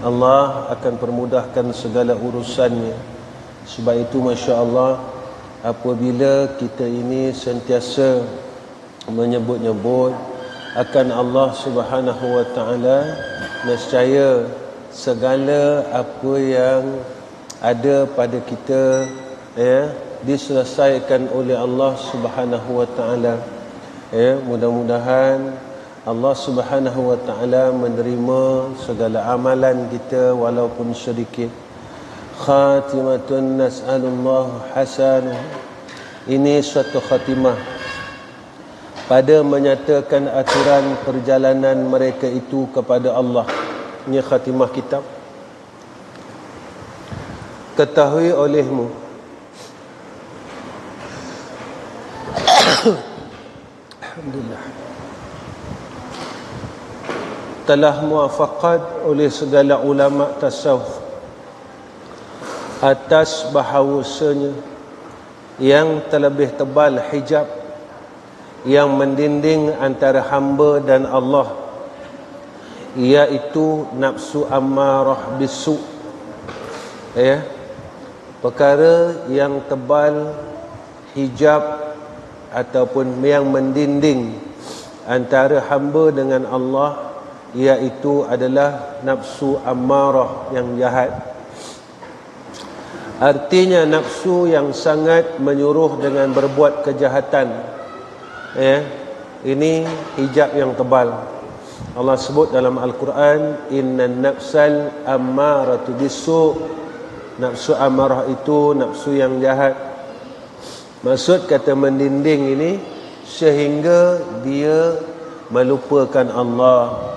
Allah akan permudahkan segala urusannya. Sebab itu Masya Allah, apabila kita ini sentiasa menyebut-nyebut akan Allah Subhanahu wa Ta'ala, nescaya segala apa yang ada pada kita diselesaikan oleh Allah Subhanahu wa Ta'ala. Mudah-mudahan Allah Subhanahu wa Ta'ala menerima segala amalan kita walaupun sedikit. Khatimatun nas'alullah hasanah. Ini suatu khatimah pada menyatakan aturan perjalanan mereka itu kepada Allah. Ini khatimah kitab. Ketahui olehmu alhamdulillah, telah muafaqat oleh segala ulama tasawuf atas bahawasanya yang terlebih tebal hijab yang mendinding antara hamba dan Allah, iaitu nafsu ammarah bisu. Perkara yang tebal hijab ataupun yang mendinding antara hamba dengan Allah, iaitu adalah nafsu ammarah yang jahat. Artinya nafsu yang sangat menyuruh dengan berbuat kejahatan. Ini hijab yang tebal. Allah sebut dalam Al-Quran, innan nafsal ammaratu bisu. Nafsu amarah itu nafsu yang jahat. Maksud kata mendinding ini, sehingga dia melupakan Allah.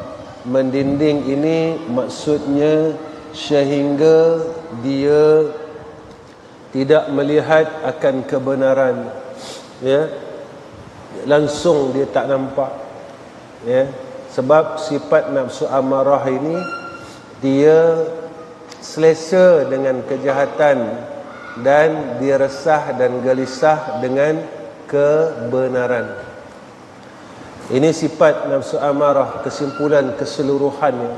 Mendinding ini maksudnya sehingga dia tidak melihat akan kebenaran. Langsung dia tak nampak. Sebab sifat nafsu amarah ini, dia selesa dengan kejahatan dan dia resah dan gelisah dengan kebenaran. Ini sifat nafsu amarah, kesimpulan keseluruhannya.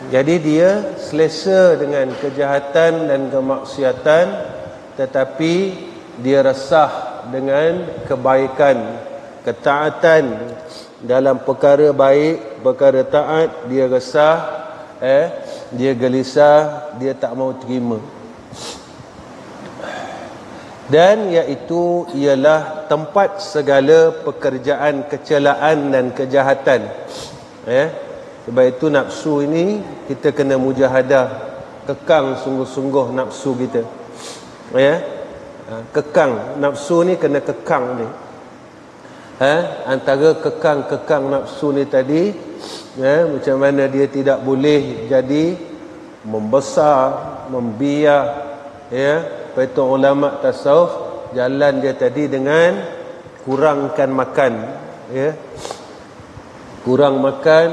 Jadi dia selesa dengan kejahatan dan kemaksiatan, tetapi dia resah dengan kebaikan, ketaatan. Dalam perkara baik, perkara taat, dia resah, dia gelisah, dia tak mau terima. Dan iaitu ialah tempat segala pekerjaan kecelaan dan kejahatan. Sebab itu nafsu ini kita kena mujahadah, kekang sungguh-sungguh nafsu kita. Kekang nafsu ni, kena kekang ni. Antara kekang nafsu ni tadi, macam mana dia tidak boleh jadi membesar, membiak. Itu ulama tasawuf jalan dia tadi dengan kurangkan makan. Kurang makan,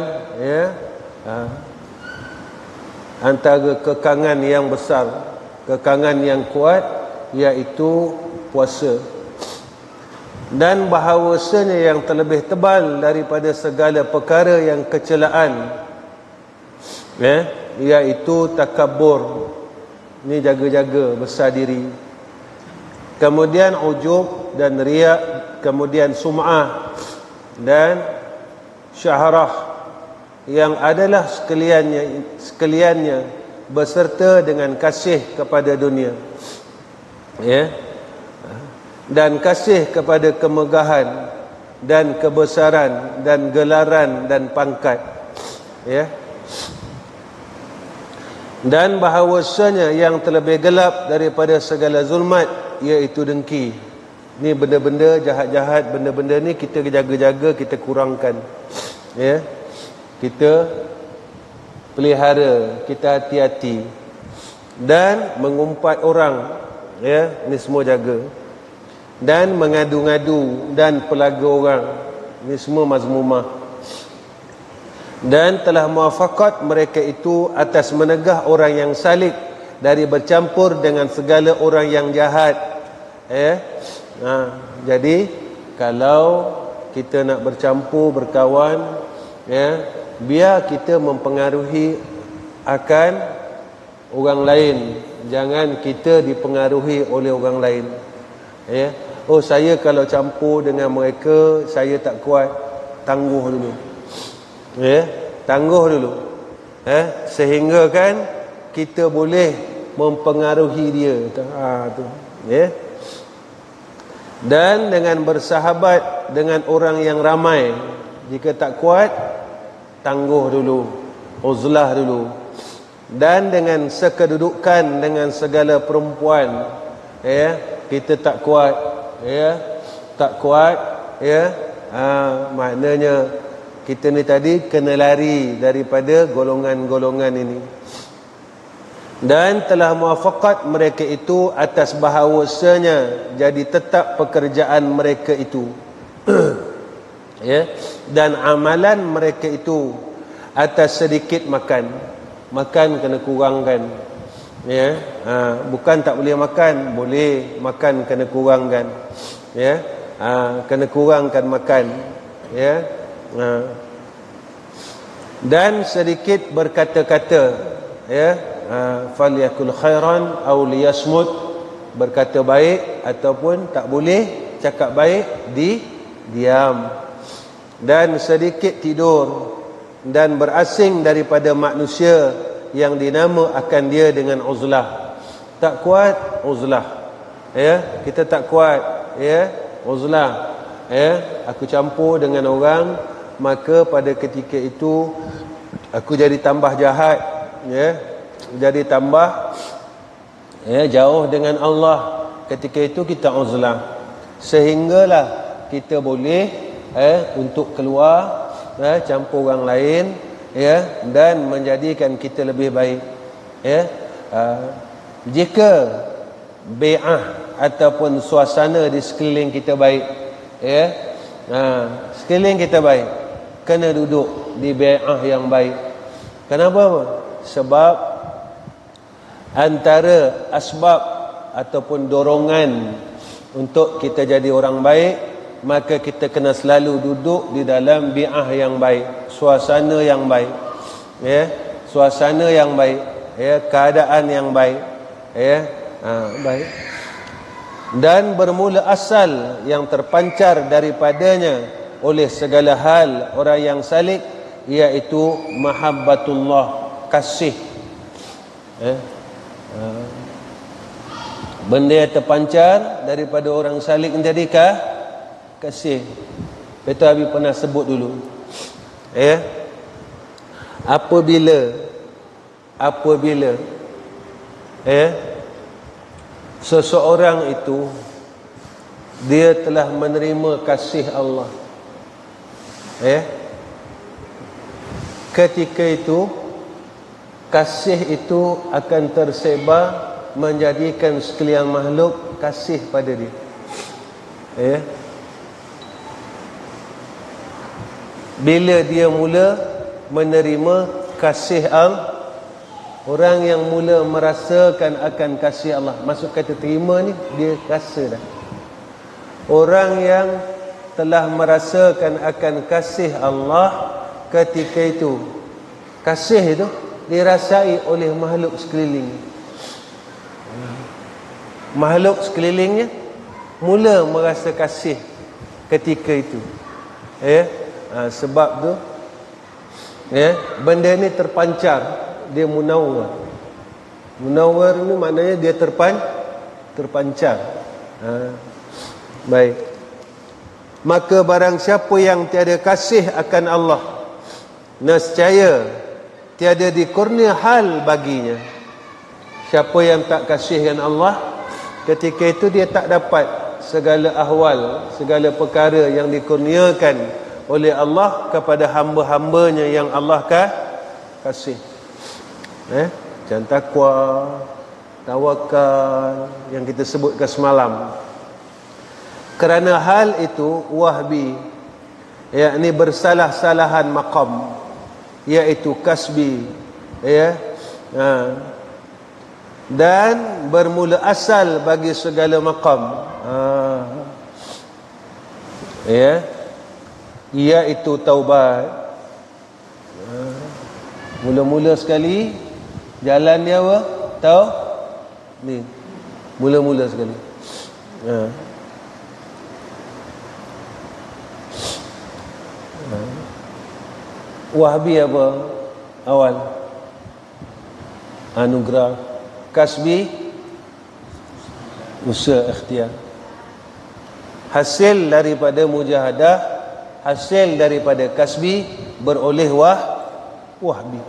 antara kekangan yang besar, kekangan yang kuat, iaitu puasa. Dan bahawasanya yang terlebih tebal daripada segala perkara yang kecelaan, iaitu takabur. Ini jaga-jaga, besar diri. Kemudian ujub dan riak, kemudian sum'ah dan syahrah, yang adalah sekaliannya beserta dengan kasih kepada dunia, dan kasih kepada kemegahan dan kebesaran dan gelaran dan pangkat. Dan bahawasanya yang terlebih gelap daripada segala zulmat, iaitu dengki. Ni benda-benda jahat-jahat, benda-benda ni kita jaga-jaga, kita kurangkan. Kita pelihara, kita hati-hati. Dan mengumpat orang, ni semua jaga. Dan mengadu-ngadu dan pelaga orang, ni semua mazmumah. Dan telah muafakat mereka itu atas menegah orang yang salik dari bercampur dengan segala orang yang jahat. Jadi kalau kita nak bercampur, berkawan, biar kita mempengaruhi akan orang lain, jangan kita dipengaruhi oleh orang lain. Ya, oh saya kalau campur dengan mereka saya tak kuat, tangguh dulu. Ya, tangguh dulu. Sehingga kan kita boleh mempengaruhi dia. Tu. Ya. Dan dengan bersahabat dengan orang yang ramai, jika tak kuat, tangguh dulu, uzlah dulu. Dan dengan sekedudukan dengan segala perempuan, ya, kita tak kuat, ya, tak kuat, ya, maknanya kita ni tadi kena lari daripada golongan-golongan ini. Dan telah muafakat mereka itu atas bahawasanya jadi tetap pekerjaan mereka itu. Ya, dan amalan mereka itu atas sedikit makan kena kurangkan. Ya, bukan tak boleh makan, boleh makan kena kurangkan. Ya, kena kurangkan makan. Ya, dan sedikit berkata-kata. Ya, falyakul khairan aw liyasmut, berkata baik ataupun tak boleh cakap baik, diam. Dan sedikit tidur dan berasing daripada manusia yang dinama akan dia dengan uzlah. Tak kuat, uzlah. Ya, kita tak kuat, ya, uzlah. Ya, aku campur dengan orang, maka pada ketika itu aku jadi tambah jahat, ya, jadi tambah, ya, jauh dengan Allah. Ketika itu kita uzlah, sehinggalah kita boleh untuk keluar, campur orang lain, ya, dan menjadikan kita lebih baik. Ya, jika bai'ah ataupun suasana di sekeliling kita baik, ya, sekeliling kita baik, kena duduk di bai'ah yang baik. Kenapa? Sebab antara asbab ataupun dorongan untuk kita jadi orang baik, maka kita kena selalu duduk di dalam bi'ah yang baik, suasana yang baik, ya, suasana yang baik, ya, keadaan yang baik, ya, baik. Dan bermula asal yang terpancar daripadanya oleh segala hal orang yang salik, iaitu mahabbatullah, kasih. Benda yang terpancar daripada orang salik menjadi kasih. Betul, Habib pernah sebut dulu, ya, apabila ya, seseorang itu dia telah menerima kasih Allah, ya, ketika itu kasih itu akan tersebar menjadikan sekalian makhluk kasih pada dia. Ya, bila dia mula menerima kasih Allah, orang yang mula merasakan akan kasih Allah, maksud kata terima ni, dia rasa dah. Orang yang telah merasakan akan kasih Allah, ketika itu kasih itu dirasai oleh makhluk sekeliling. Makhluk sekelilingnya mula merasa kasih ketika itu. Ya, sebab tu, ya, benda ni terpancar, dia munawwar. Munawwar ni maknanya dia terpancar. Baik. Maka barang siapa yang tiada kasih akan Allah, nescaya tiada dikurnia hal baginya. Siapa yang tak kasihkan Allah, ketika itu dia tak dapat segala ahwal, segala perkara yang dikurniakan oleh Allah kepada hamba-hambanya yang Allah kasih. Macam takwa, tawakal yang kita sebutkan semalam. Kerana hal itu wahbi, yakni bersalah-salahan maqam, iaitu kasbi, ya, dan bermula asal bagi segala maqam, ya, iaitu taubat. Mula-mula sekali jalan dia apa? Tahu? Ni. Mula-mula sekali. Wahbi apa? Awal. Anugerah. Kasbi, usaha ikhtiar. Hasil daripada mujahadah, hasil daripada kasbi, beroleh wahbi.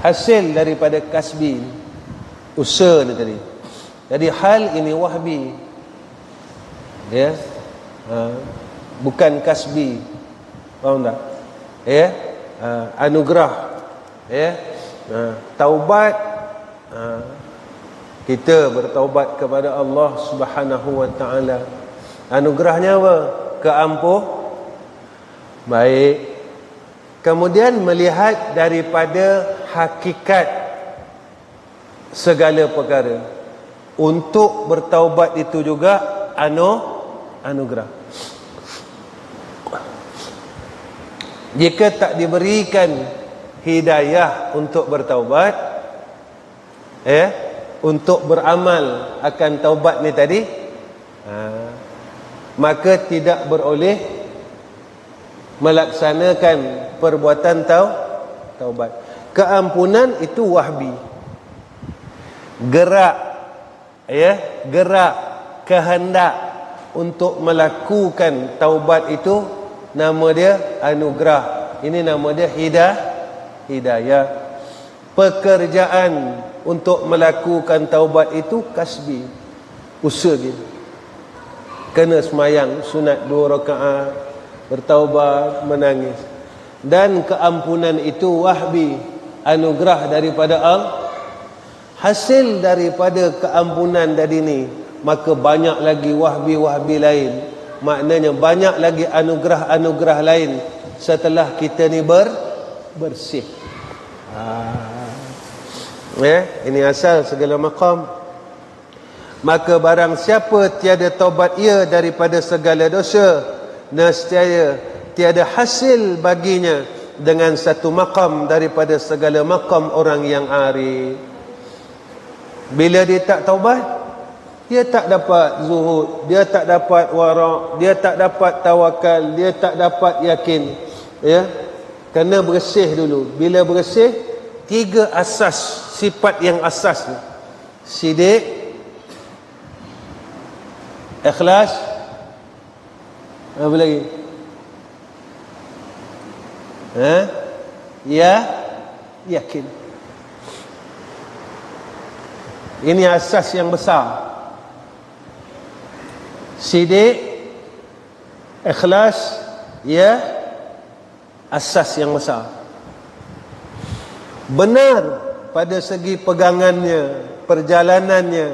Hasil daripada kasbi, usaha ni tadi. Jadi hal ini wahbi, ya, bukan kasbi, faham tak? Ya, anugerah, ya, taubat, kita bertaubat kepada Allah Subhanahu wa taala. Anugerahnya apa? Keampuh. Baik. Kemudian melihat daripada hakikat segala perkara. Untuk bertaubat itu juga anugerah. Jika tak diberikan hidayah untuk bertaubat, untuk beramal akan taubat ni tadi, maka tidak beroleh melaksanakan perbuatan taubat. Keampunan itu wahbi. Gerak, gerak kehendak untuk melakukan taubat itu nama dia anugerah. Ini nama dia hidayah. Pekerjaan untuk melakukan taubat itu kasbi, usaha gitu. Kena semayang sunat 2 rakaat, bertaubat, menangis. Dan keampunan itu wahbi, anugerah daripada Allah. Hasil daripada keampunan tadi ni, maka banyak lagi wahbi-wahbi lain. Maknanya banyak lagi anugerah-anugerah lain setelah kita ni bersih. Ini asal segala maqam. Maka barang siapa tiada taubat ia daripada segala dosa, nescaya tiada hasil baginya dengan satu maqam daripada segala maqam orang yang arif. Bila dia tak taubat, dia tak dapat zuhud, dia tak dapat wara', dia tak dapat tawakal, dia tak dapat yakin. Ya, kena bersih dulu. Bila bersih, 3 asas, sifat yang asas ni: sidik, ikhlas, apa lagi? Yakin. Ini asas yang besar. Sidik, ikhlas, asas yang besar. Benar pada segi pegangannya, perjalanannya,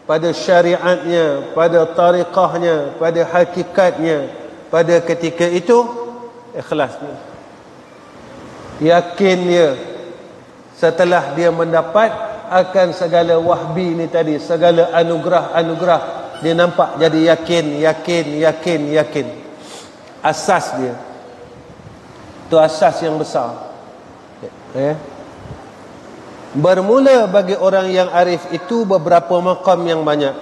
pada syariatnya, pada tariqahnya, pada hakikatnya, pada ketika itu ikhlasnya. Yakinnya setelah dia mendapat akan segala wahbi ni tadi, segala anugerah-anugerah, dia nampak jadi yakin. Asas dia. Itu asas yang besar. Bermula bagi orang yang arif itu beberapa maqam yang banyak.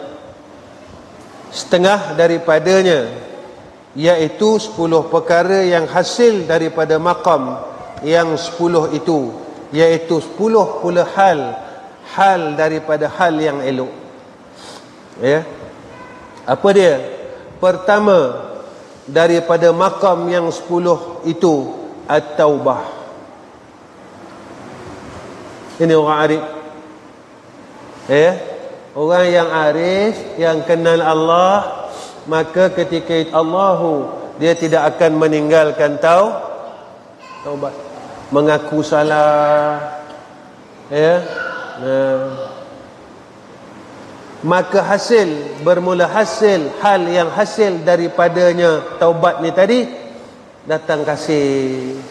Setengah daripadanya, iaitu 10 perkara yang hasil daripada maqam yang 10 itu, iaitu 10 pula hal daripada hal yang elok. Apa dia? Pertama daripada maqam yang 10 itu, at-taubah. Ini orang arif. Orang yang arif, yang kenal Allah, maka ketika Allahu, dia tidak akan meninggalkan taubat. Mengaku salah. Maka bermula hal yang hasil daripadanya taubat ni tadi, datang kasih.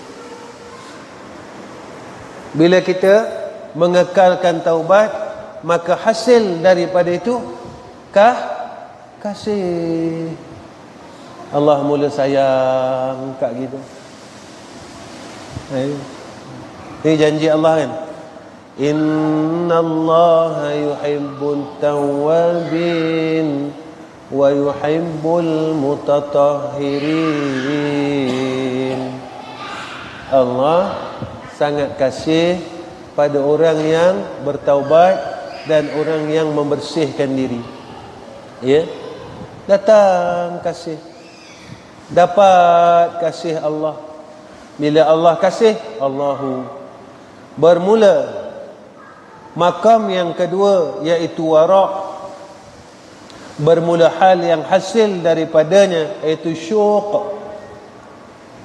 Bila kita mengekalkan taubat, maka hasil daripada itu kasih. Allah mula sayang kat gitu. Ini janji Allah kan. Innallaha yuhibbut tawwabin wa yuhibbul mutatahhirin. Allah sangat kasih pada orang yang bertaubat dan orang yang membersihkan diri. Ya. Datang kasih. Dapat kasih Allah. Bila Allah kasih, Allahu. Bermula makam yang kedua iaitu wara'. Bermula hal yang hasil daripadanya iaitu syuq.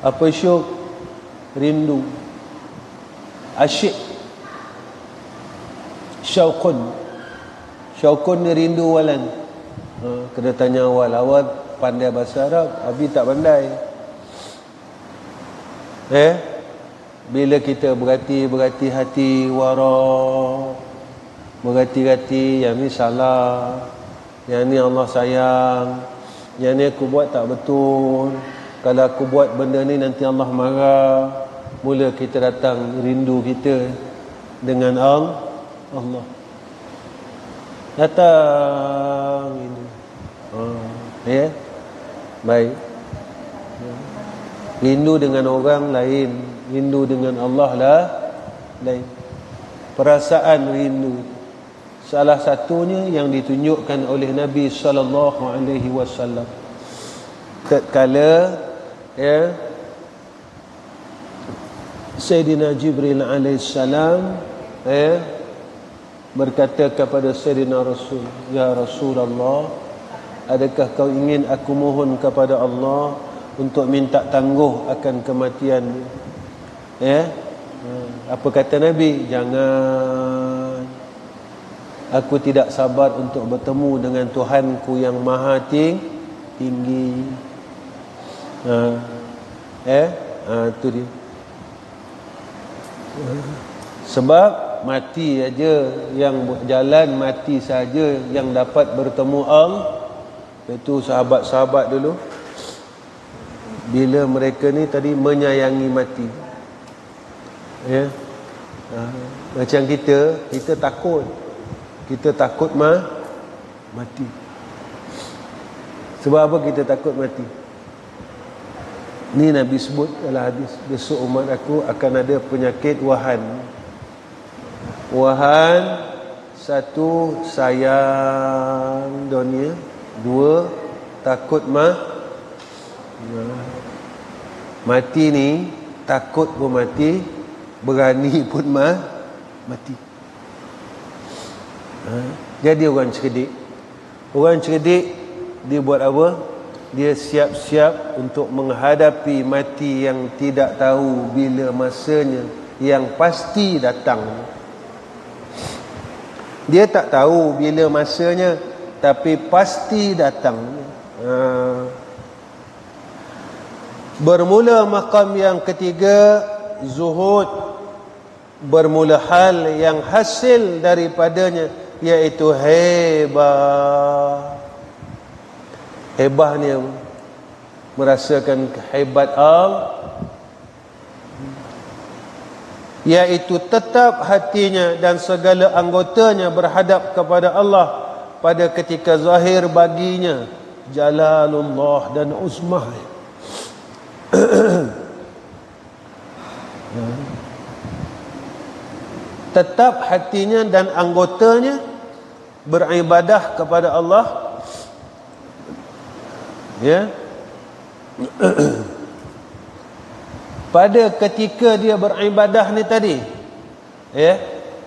Apa syuq? Rindu. Asyik. Syauqun. Syauqun ni rindu walan. Kena tanya awal pandai bahasa Arab, Abi tak pandai. Bila kita berhati hati wara, berhati-hati yang ni salah, yang ni Allah sayang, yang ni aku buat tak betul, kalau aku buat benda ni nanti Allah marah. Mula kita datang rindu kita dengan Allah. Datang ini. Ya. Baik. Rindu dengan orang lain, rindu dengan Allah lah lain. Perasaan rindu salah satunya yang ditunjukkan oleh Nabi sallallahu alaihi wasallam tatkala Sayyidina Jibril alaihissalam berkata kepada Sayyidina Rasul, ya Rasulullah, adakah kau ingin aku mohon kepada Allah untuk minta tangguh akan kematian? Apa kata Nabi? Jangan. Aku tidak sabar untuk bertemu dengan Tuhanku yang maha tinggi. Itu dia. Sebab mati aja yang jalan mati saja yang dapat bertemu Allah. Itu sahabat-sahabat dulu, bila mereka ni tadi menyayangi mati, macam kita takut mati. Sebab apa kita takut mati? Ni Nabi sebut dalam hadis, besok umat aku akan ada penyakit wahan. Satu, sayang dunia. Dua, takut mati ni, takut pun mati, berani pun mati. Jadi orang cerdik dia buat apa? Dia siap-siap untuk menghadapi mati yang tidak tahu bila masanya, yang pasti datang. Dia tak tahu bila masanya, tapi pasti datang. Bermula maqam yang ketiga, zuhud. Bermula hal yang hasil daripadanya, iaitu hebah. Hebah ni merasakan hebat Allah, iaitu tetap hatinya dan segala anggotanya berhadap kepada Allah pada ketika zahir baginya jalalullah dan uzmah. Tetap hatinya dan anggotanya beribadah kepada Allah. Pada ketika dia beribadah ni tadi,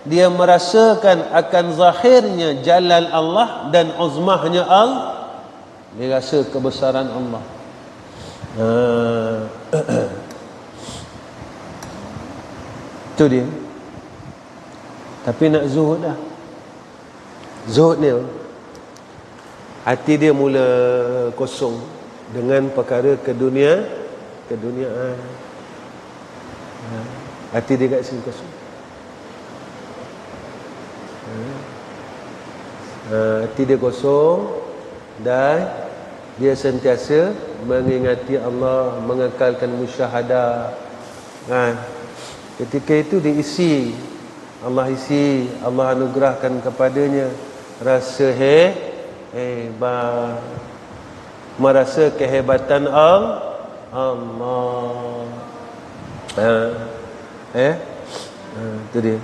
dia merasakan akan zahirnya jalal Allah dan uzmahnya Allah. Dia rasa kebesaran Allah. Itu dia. Tapi nak zuhud dah. Zuhud ni hati dia mula kosong dengan perkara keduniaan. Hati dia kat sini kosong. Hati dia kosong dan dia sentiasa mengingati Allah, mengekalkan musyahadah. Ketika itu diisi, Allah isi, Allah anugerahkan kepadanya rasa hebat, merasa kehebatan Allah. Itu dia.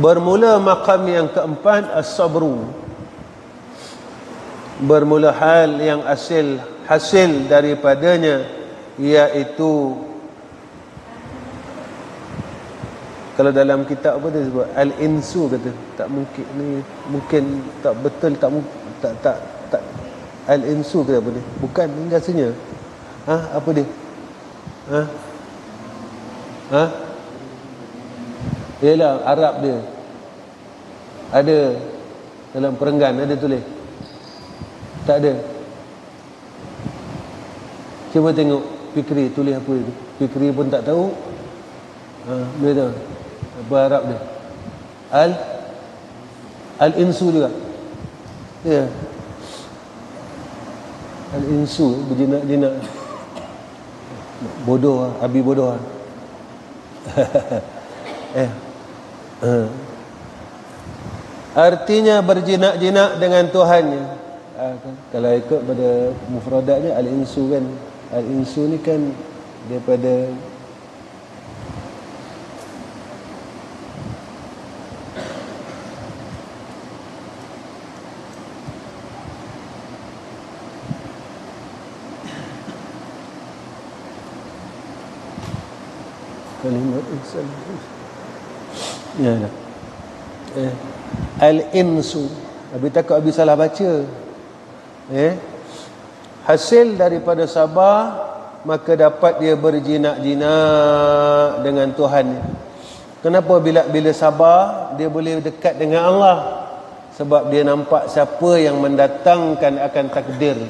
Bermula maqam yang keempat as-sabru. Bermula hal yang hasil daripadanya, iaitu kalau dalam kitab apa dia sebut al-insu, kata tak mungkin ni, mungkin tak betul, tak al-insu ke apa ni, bukan ni rasanya apa dia ialah Arab dia ada dalam perenggan, ada tulis tak ada. Cuba tengok Fikri tulis apa itu. Fikri pun tak tahu. Dia tahu apa Arab dia. Al-insu juga. Ya. Al-insu berjinak-jinak. Bodoh, abi bodoh. Artinya berjinak-jinak dengan Tuhannya. Kalau ikut pada mufradatnya al-insu kan, al-insu ni kan daripada kalimat insan. Ya dah. Al-insu. Abi takut abi salah baca. Hasil daripada sabar, maka dapat dia berjinak-jinak dengan Tuhan. Kenapa bila sabar dia boleh dekat dengan Allah? Sebab dia nampak siapa yang mendatangkan akan takdir.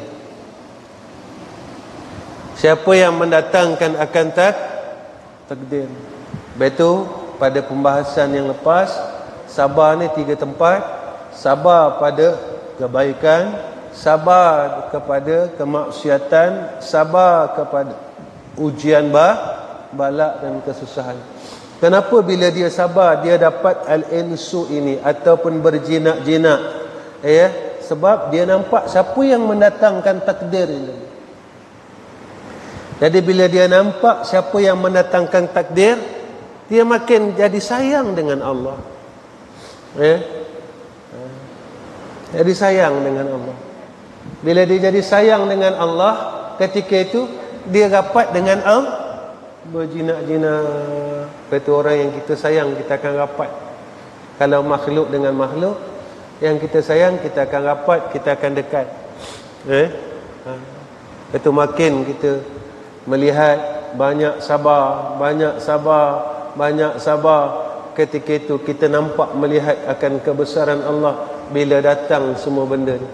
Siapa yang mendatangkan akan takdir. Betul, pada pembahasan yang lepas, sabar ni 3 tempat. Sabar pada kebaikan, sabar kepada kemaksiatan, sabar kepada ujian balak dan kesusahan. Kenapa bila dia sabar dia dapat al-insu ini ataupun berjinak-jinak? Sebab dia nampak siapa yang mendatangkan takdir ini. Jadi bila dia nampak siapa yang mendatangkan takdir, dia makin jadi sayang dengan Allah. Jadi sayang dengan Allah. Bila dia jadi sayang dengan Allah, ketika itu dia rapat dengan Allah, berjinak-jinak. Betul, orang yang kita sayang kita akan rapat. Kalau makhluk dengan makhluk yang kita sayang, kita akan rapat, kita akan dekat. Itu makin kita melihat banyak sabar, ketika itu kita nampak melihat akan kebesaran Allah bila datang semua benda ni.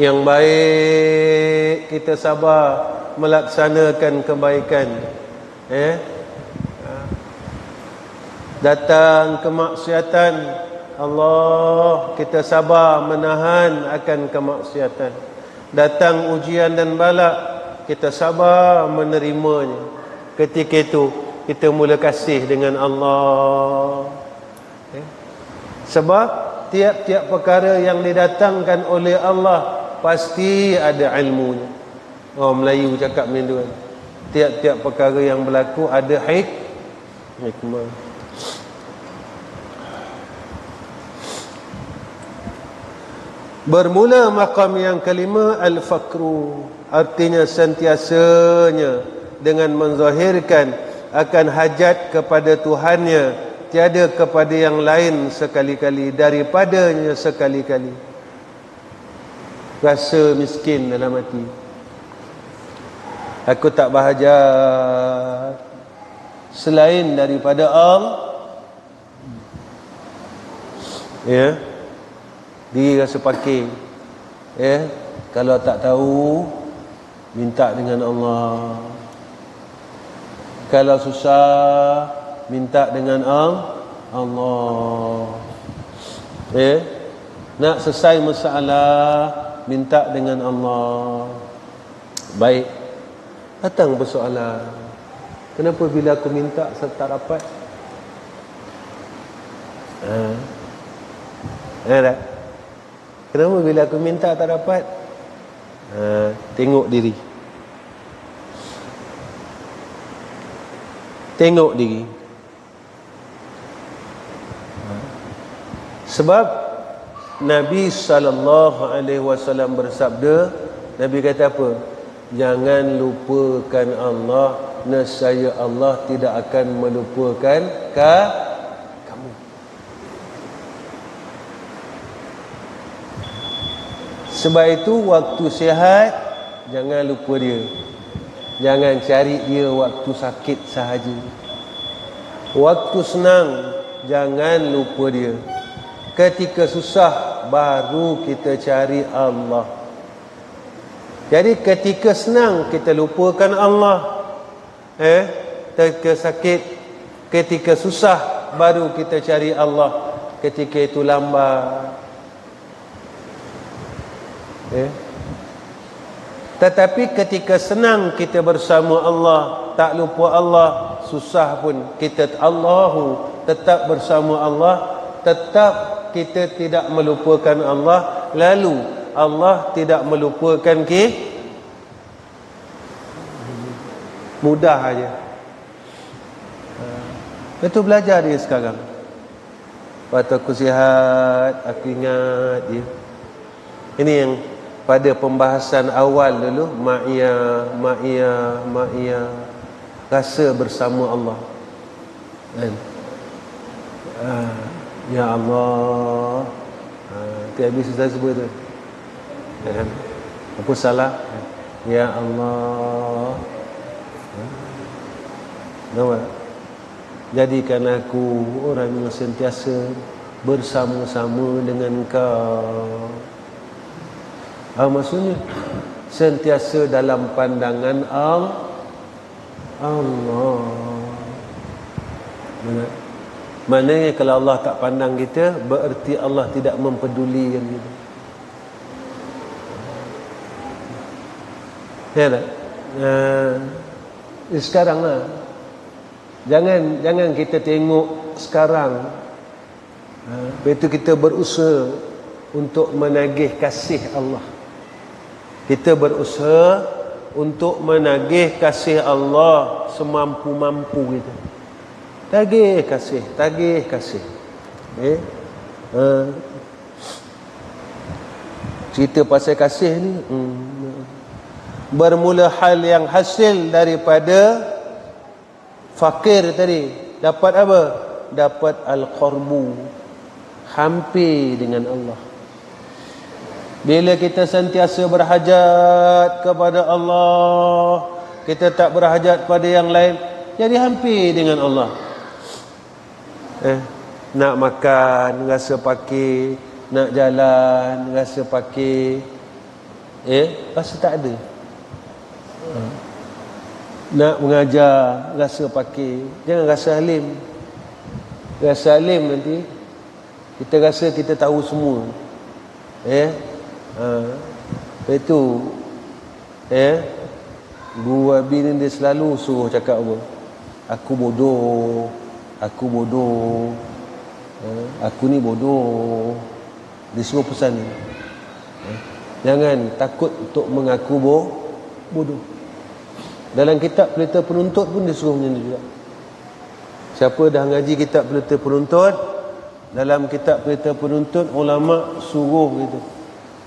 Yang baik kita sabar melaksanakan kebaikan. Datang kemaksiatan, Allah kita sabar menahan akan kemaksiatan. Datang ujian dan balak, kita sabar menerimanya. Ketika itu kita mula kasih dengan Allah. Sebab tiap-tiap perkara yang didatangkan oleh Allah pasti ada ilmunya. Orang Melayu cakap macam tu kan. Tiap-tiap perkara yang berlaku ada hikmah. Bermula maqam yang kelima al-fakru. Artinya sentiasanya dengan menzahirkan akan hajat kepada Tuhannya, tiada kepada yang lain sekali-kali, daripadanya sekali-kali. Rasa miskin dalam hati. Aku tak berhajat selain daripada Allah. Dia rasa pakai. Kalau tak tahu, minta dengan Allah. Kalau susah, minta dengan Allah. Nak selesai masalah, minta dengan Allah. Baik. Datang persoalan. Kenapa bila aku minta tak dapat? Tak? Kenapa bila aku minta tak dapat? Tengok diri. Tengok diri. Sebab Nabi SAW bersabda, Nabi kata apa? Jangan lupakan Allah, nescaya Allah tidak akan melupakan kamu. Sebab itu waktu sihat jangan lupa dia. Jangan cari dia waktu sakit sahaja. Waktu senang jangan lupa dia. Ketika susah baru kita cari Allah. Jadi ketika senang kita lupakan Allah. Ketika sakit, ketika susah baru kita cari Allah. Ketika itu lambat. Tetapi ketika senang kita bersama Allah, tak lupa Allah, susah pun kita tetap bersama Allah, tetap kita tidak melupakan Allah, lalu Allah tidak melupakan kita. Mudah aja. Itu belajar dia sekarang. Waktu aku sihat, aku ingat dia. Ini yang pada pembahasan awal dulu, ma'iyah, rasa bersama Allah. Kan? Ya Allah. Tiap habis saya sebut tu. Kan? Apa salah? Ya Allah. Nampak? Jadikan aku orang yang sentiasa bersama-sama dengan Kau. Maksudnya sentiasa dalam pandangan Allah. Maknanya kalau Allah tak pandang kita, bererti Allah tidak mempedulikan kita. Ya tak? Sekarang lah. Jangan kita tengok sekarang. Lepas itu kita berusaha untuk menagih kasih Allah. Kita berusaha untuk menagih kasih Allah semampu-mampu kita. Tagih kasih. Cerita pasal kasih ni bermula hal yang hasil daripada fakir tadi. Dapat apa? Dapat al-qarbu, hampir dengan Allah. Bila kita sentiasa berhajat kepada Allah, kita tak berhajat pada yang lain, jadi hampir dengan Allah. Nak makan rasa pakai, nak jalan rasa pakai, rasa tak ada. Nak mengajar rasa pakai, jangan rasa alim. Rasa alim nanti kita rasa kita tahu semua. Itu Guru Abi ni dia selalu suruh cakap apa? Aku bodoh, aku ni bodoh. Dia suruh pesan ni. Jangan takut untuk mengaku bodoh. Dalam kitab Pelita Penuntut pun dia suruh macam tu juga. Siapa dah ngaji kitab Pelita Penuntut, dalam kitab Pelita Penuntut ulama suruh gitu.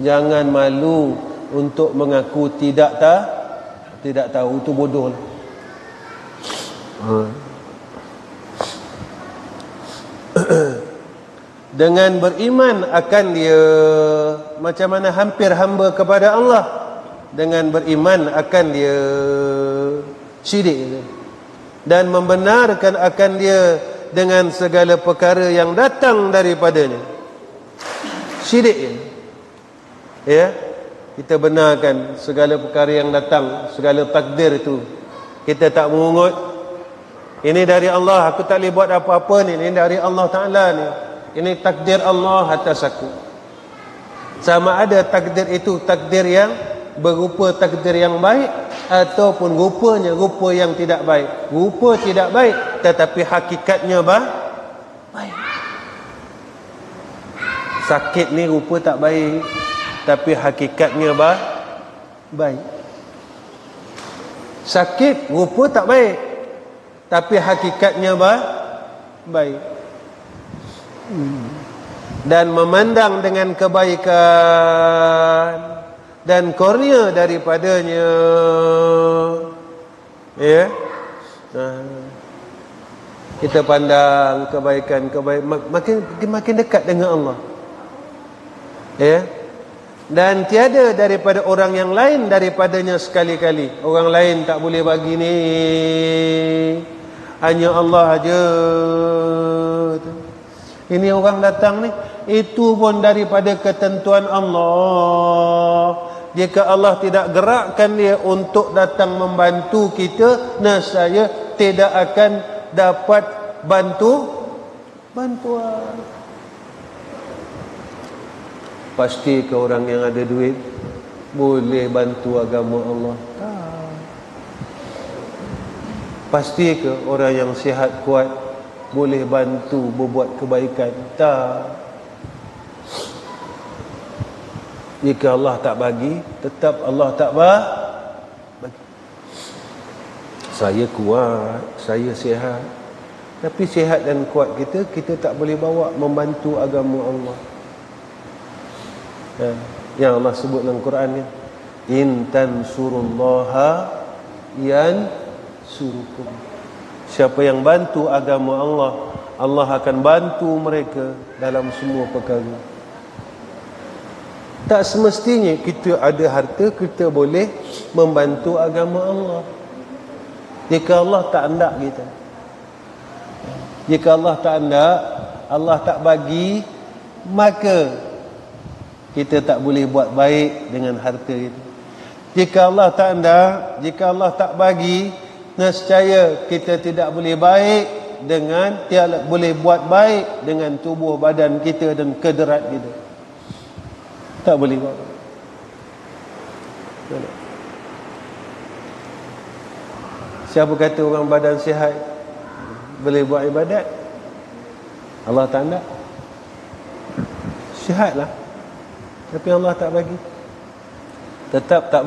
Jangan malu untuk mengaku tidak tahu, itu bodoh lah. Dengan beriman akan dia, macam mana hampir hamba kepada Allah, dengan beriman akan dia syirik, dan membenarkan akan dia dengan segala perkara yang datang daripadanya. Syirik, kita benarkan segala perkara yang datang, segala takdir itu. Kita tak mengungut ini dari Allah, aku tak boleh buat apa-apa ni, ini dari Allah Ta'ala ni, ini takdir Allah atas aku. Sama ada takdir itu takdir yang berupa takdir yang baik ataupun rupanya rupa yang tidak baik. Rupa tidak baik tetapi hakikatnya baik. Sakit ni rupa tak baik tapi hakikatnya baik. Sakit rupa tak baik tapi hakikatnya baik. Dan memandang dengan kebaikan dan kurnia daripadanya, ya. Kita pandang kebaikan makin dekat dengan Allah, ya. Dan tiada daripada orang yang lain daripadanya sekali-kali. Orang lain tak boleh bagi ni, hanya Allah aja. Ini orang datang ni, itu pun daripada ketentuan Allah. Jika Allah tidak gerakkan dia untuk datang membantu kita, nescaya tidak akan dapat bantuan. Pasti ke orang yang ada duit boleh bantu agama Allah? Tak. Pasti ke orang yang sihat kuat boleh bantu berbuat kebaikan? Tak. Jika Allah tak bagi, tetap Allah tak bagi. Saya kuat, saya sihat, tapi sihat dan kuat kita tak boleh bawa membantu agama Allah. Yang Allah sebut dalam Quran ni, in tansurullaha yansurukum. Siapa yang bantu agama Allah, Allah akan bantu mereka dalam semua perkara. Tak semestinya kita ada harta kita boleh membantu agama Allah. Jika Allah tak hendak kita, jika Allah tak hendak, Allah tak bagi, maka kita tak boleh buat baik dengan harta itu. Jika Allah tak hendak, jika Allah tak bagi, nescaya kita tidak boleh baik dengan, tidak boleh buat baik dengan tubuh badan kita dan kederat kita. Tak boleh buat. Siapa kata orang badan sihat boleh buat ibadat? Allah tak hendak. Sihatlah, tapi Allah tak bagi, tetap tak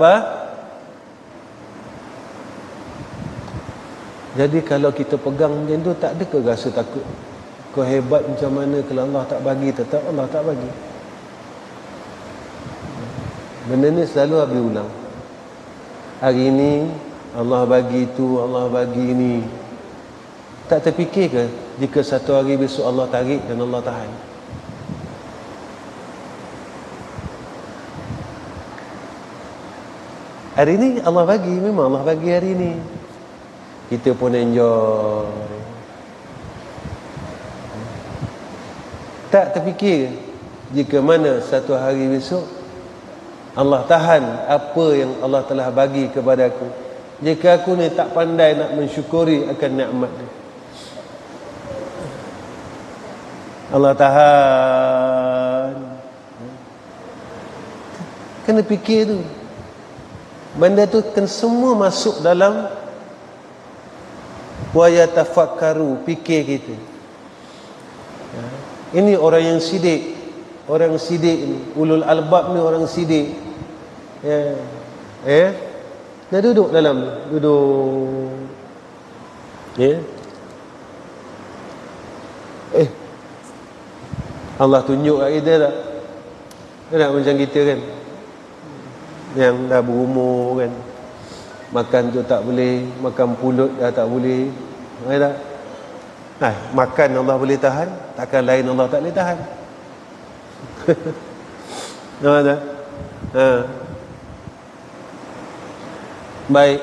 Jadi kalau kita pegang macam tu, tak ada ke rasa takut? Kau hebat macam mana, kalau Allah tak bagi, tetap Allah tak bagi. Benda ni selalu habis ulang. Hari ni Allah bagi tu, Allah bagi ni. Tak terfikir ke jika satu hari besok Allah tarik dan Allah tahan? Hari ni Allah bagi, memang Allah bagi hari ni. Kita pun enjoy. Tak terfikir jika mana satu hari besok Allah tahan apa yang Allah telah bagi kepada aku. Jika aku ni tak pandai nak mensyukuri akan nikmat dia, Allah tahan. Kena fikir tu. Benda tu kan semua masuk dalam wa yatafakkaru, fikir kita. Ini orang yang sidik. Orang sidik ni, ulul albab ni orang sidik. Dah duduk dalam ni, duduk. Allah tunjuk kat kita tak? Tak macam kita kan, yang dah berumur kan, makan tu tak boleh, makan pulut dah tak boleh. Tak? Makan Allah boleh tahan, takkan lain Allah tak boleh tahan. Nampak tak? Baik.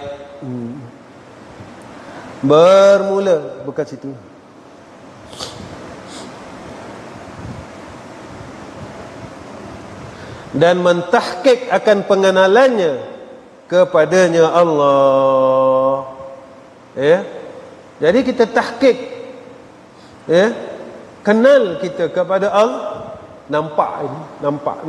Bermula bukan situ. Dan mentahqiq akan pengenalannya kepadanya Allah. Jadi kita tahqiq, kenal kita kepada Allah, nampak ini, nampak.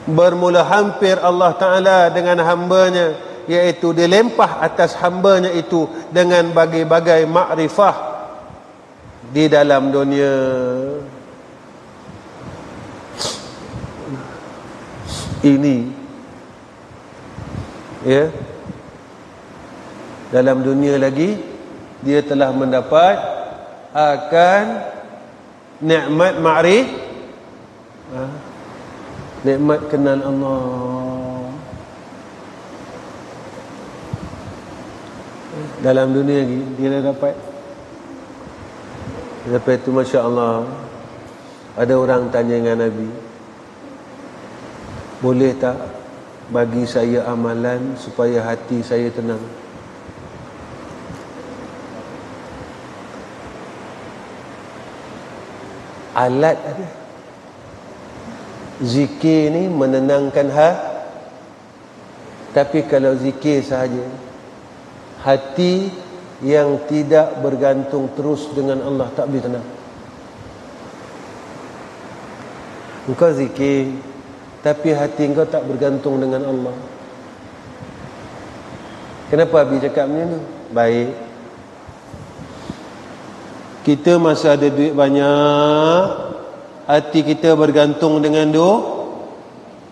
Bermula hampir Allah Ta'ala dengan hambanya, iaitu dilempah atas hambanya itu dengan bagai-bagai makrifah di dalam dunia. Ini ya, dalam dunia lagi dia telah mendapat akan nikmat nikmat kenal Allah. Dalam dunia lagi dia dah dapat. Lepas itu Masya Allah, ada orang tanya dengan Nabi, boleh tak bagi saya amalan supaya hati saya tenang? Alat ada. Zikir ni menenangkan tapi kalau zikir sahaja, hati yang tidak bergantung terus dengan Allah tak boleh tenang. Engkau zikir tapi hati engkau tak bergantung dengan Allah. Kenapa Abi cakap macam tu? Baik, kita masa ada duit banyak, hati kita bergantung dengan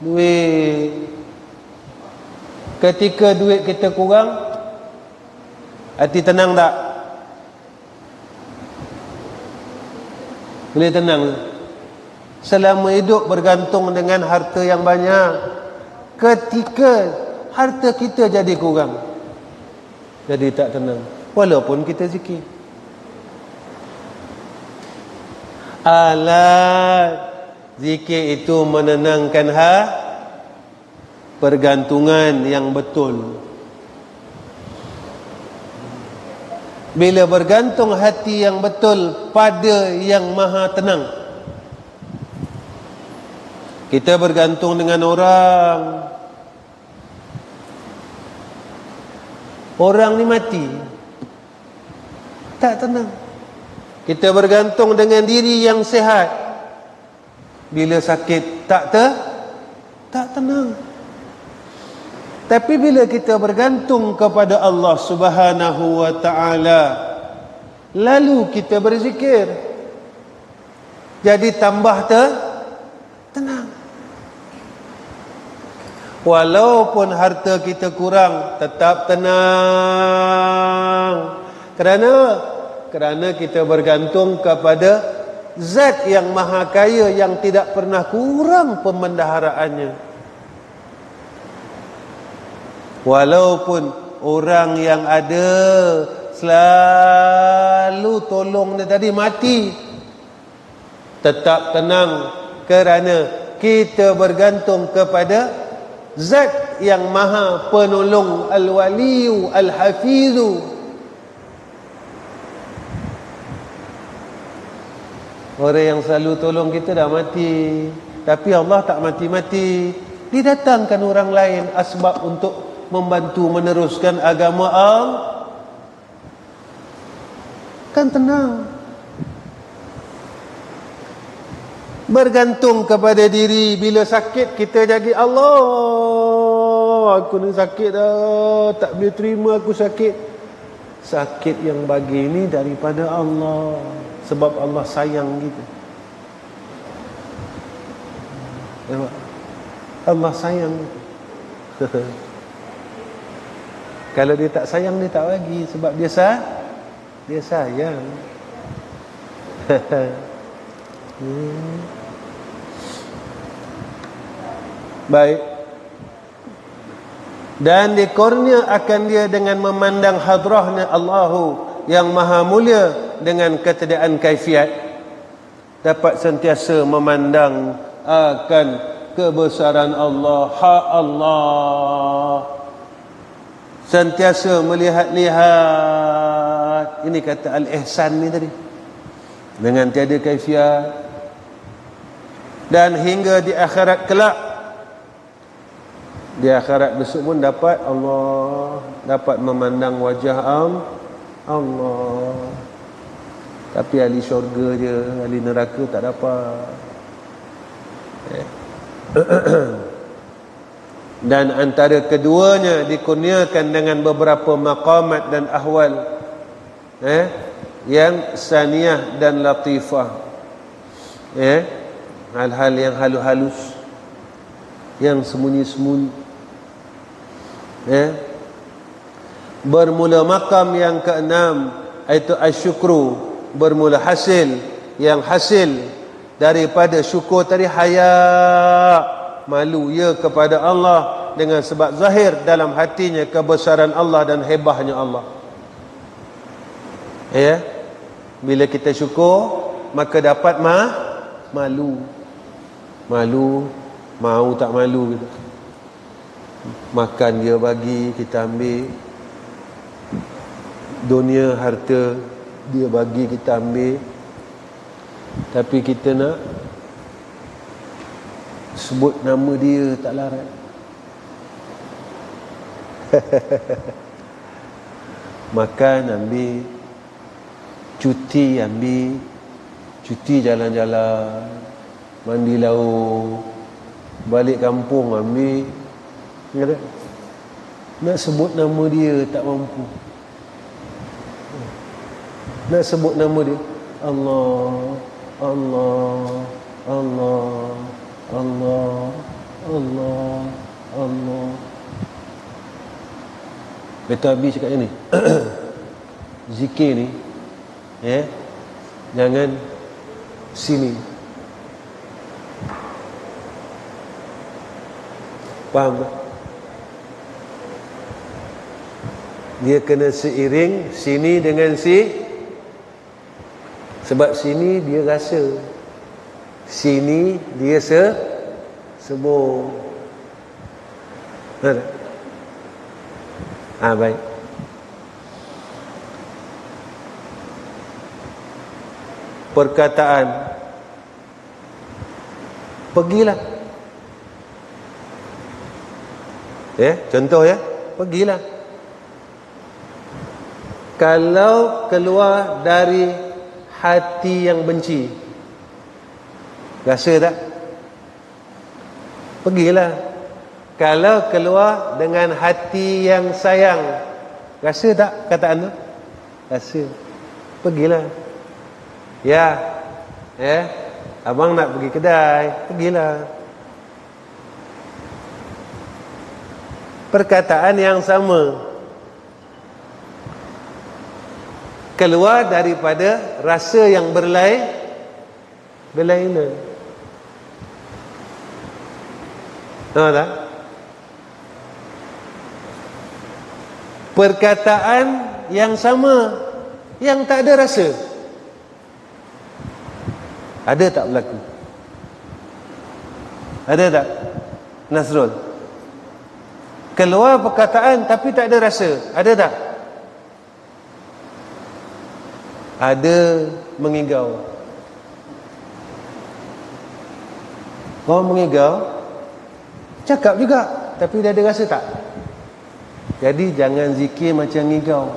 duit. Ketika duit kita kurang, hati tenang tak? Boleh tenang. Selama hidup bergantung dengan harta yang banyak, ketika harta kita jadi kurang, jadi tak tenang, walaupun kita zikir. Alat zikir itu menenangkan pergantungan yang betul. Bila bergantung hati yang betul pada yang maha tenang, kita bergantung dengan orang ni mati, tak tenang. Kita bergantung dengan diri yang sehat, bila sakit tak tenang. Tapi bila kita bergantung kepada Allah Subhanahu wa ta'ala, lalu kita berzikir, jadi tambah tenang. Walaupun harta kita kurang, tetap tenang. Kerana kita bergantung kepada Zat yang maha kaya, yang tidak pernah kurang pemendaharaannya. Walaupun orang yang ada selalu tolong dia tadi mati, tetap tenang, kerana kita bergantung kepada Zat yang maha penolong, Al-Waliyu Al-Hafizu. Orang yang selalu tolong kita dah mati, tapi Allah tak mati-mati, didatangkan orang lain asbab untuk membantu meneruskan agama Allah. Kan tenang. Bergantung kepada diri. Bila sakit kita jadi Allah, aku ni sakit dah, tak boleh terima aku sakit. Sakit yang bagi ni daripada Allah, sebab Allah sayang kita. Allah sayang kita. Kalau dia tak sayang, dia tak bagi, sebab dia sayang. Baik. Dan dikurnia akan dia dengan memandang hadrahnya Allahu yang maha mulia dengan ketiadaan kaifiat, dapat sentiasa memandang akan kebesaran Allah, hak Allah, sentiasa melihat-lihat. Ini kata al-ihsan ni tadi, dengan tiada kaifiat. Dan hingga di akhirat kelak, di akhirat besok pun dapat Allah, dapat memandang wajah Allah. Tapi ahli syurga je, ahli neraka tak dapat. Dan antara keduanya dikurniakan dengan beberapa maqamat dan ahwal yang saniyah dan latifah, hal-hal yang halus-halus, yang sembunyi-sembunyi. Bermula makam yang keenam, iaitu asyukru, bermula hasil, yang hasil daripada syukur tadi haya, malu ya kepada Allah dengan sebab zahir dalam hatinya kebesaran Allah dan hebahnya Allah. Bila kita syukur, maka dapat malu. Mau tak malu kita. Makan dia bagi, kita ambil. Dunia harta dia bagi, kita ambil. Tapi kita nak sebut nama dia tak larat. Makan ambil, cuti ambil, cuti jalan-jalan, mandi laut, balik kampung ambil. Nak sebut nama dia tak mampu. Nak sebut nama dia, Allah, Allah, Allah, Allah, Allah, Allah. Betul Abi cakap ni. Zikir ni, jangan sini. Faham tak? Dia kena seiring sini dengan sebab sini dia rasa, sini dia sebut. Baik. Perkataan, pergilah. Contoh pergilah. Kalau keluar dari hati yang benci, rasa tak? Pergilah. Kalau keluar dengan hati yang sayang, rasa tak kataan tu? Rasa. Pergilah. Abang nak pergi kedai, pergilah. Perkataan yang sama, keluar daripada rasa yang berlainan. Tahu tak? Perkataan yang sama, yang tak ada rasa. Ada tak berlaku? Ada tak, Nasrul? Keluar perkataan tapi tak ada rasa. Ada tak? Ada mengigau. Orang mengigau, cakap juga, tapi dia ada rasa tak? Jadi jangan zikir macam ngigau.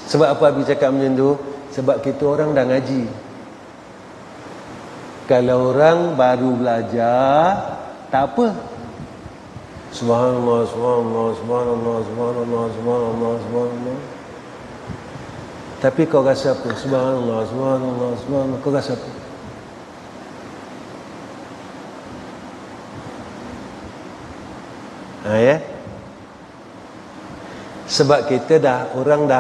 Sebab apa Abi cakap macam tu? Sebab kita orang dah ngaji. Kalau orang baru belajar, tak apa. Subhanallah, subhanallah, subhanallah, subhanallah, subhanallah, subhanallah. Tapi kau rasa apa? Subhanallah, subhanallah, subhanallah. Kau rasa apa? Sebab kita orang dah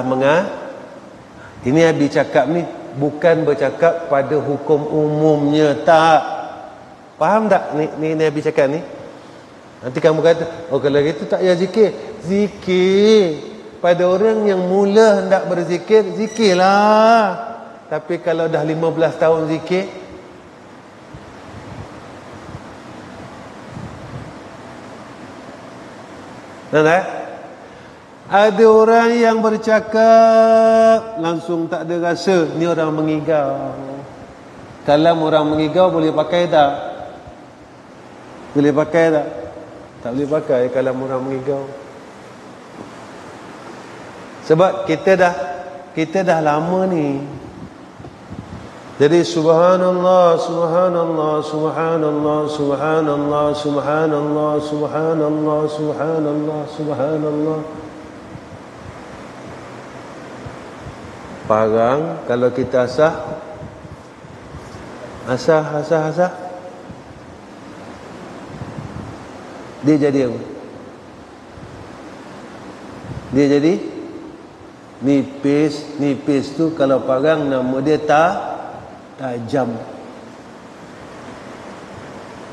ini Abi cakap ni bukan bercakap pada hukum umumnya, tak. Faham tak ni Abi cakap ni? Nanti kamu kata, kalau gitu tak payah zikir. Zikir pada orang yang mula hendak berzikir, zikirlah. Tapi kalau dah 15 tahun zikir, tak? Ada orang yang bercakap langsung tak ada rasa, ni orang mengigau. Kalam orang mengigau boleh pakai tak? Boleh pakai tak? Tak boleh pakai kalam orang mengigau. Sebab kita dah lama ni. Jadi subhanallah, subhanallah, subhanallah, subhanallah, subhanallah, subhanallah, subhanallah, subhanallah. Parang kalau kita asah, dia jadi apa? Dia jadi nipis tu kalau parang nama dia tajam.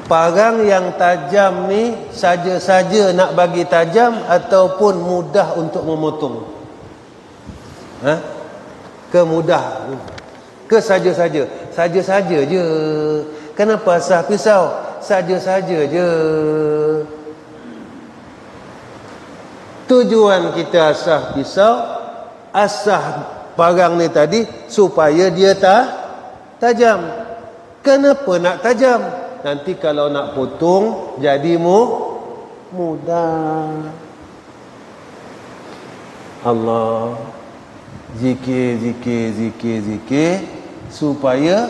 Parang yang tajam ni saja-saja nak bagi tajam ataupun mudah untuk memotong? Ke mudah? Ke saja-saja? Saja-saja je. Kenapa asah pisau? Saja-saja je. Tujuan kita asah pisau, asah parang ni tadi supaya dia tajam. Kenapa nak tajam? Nanti kalau nak potong jadi mudah. Allah, zikir supaya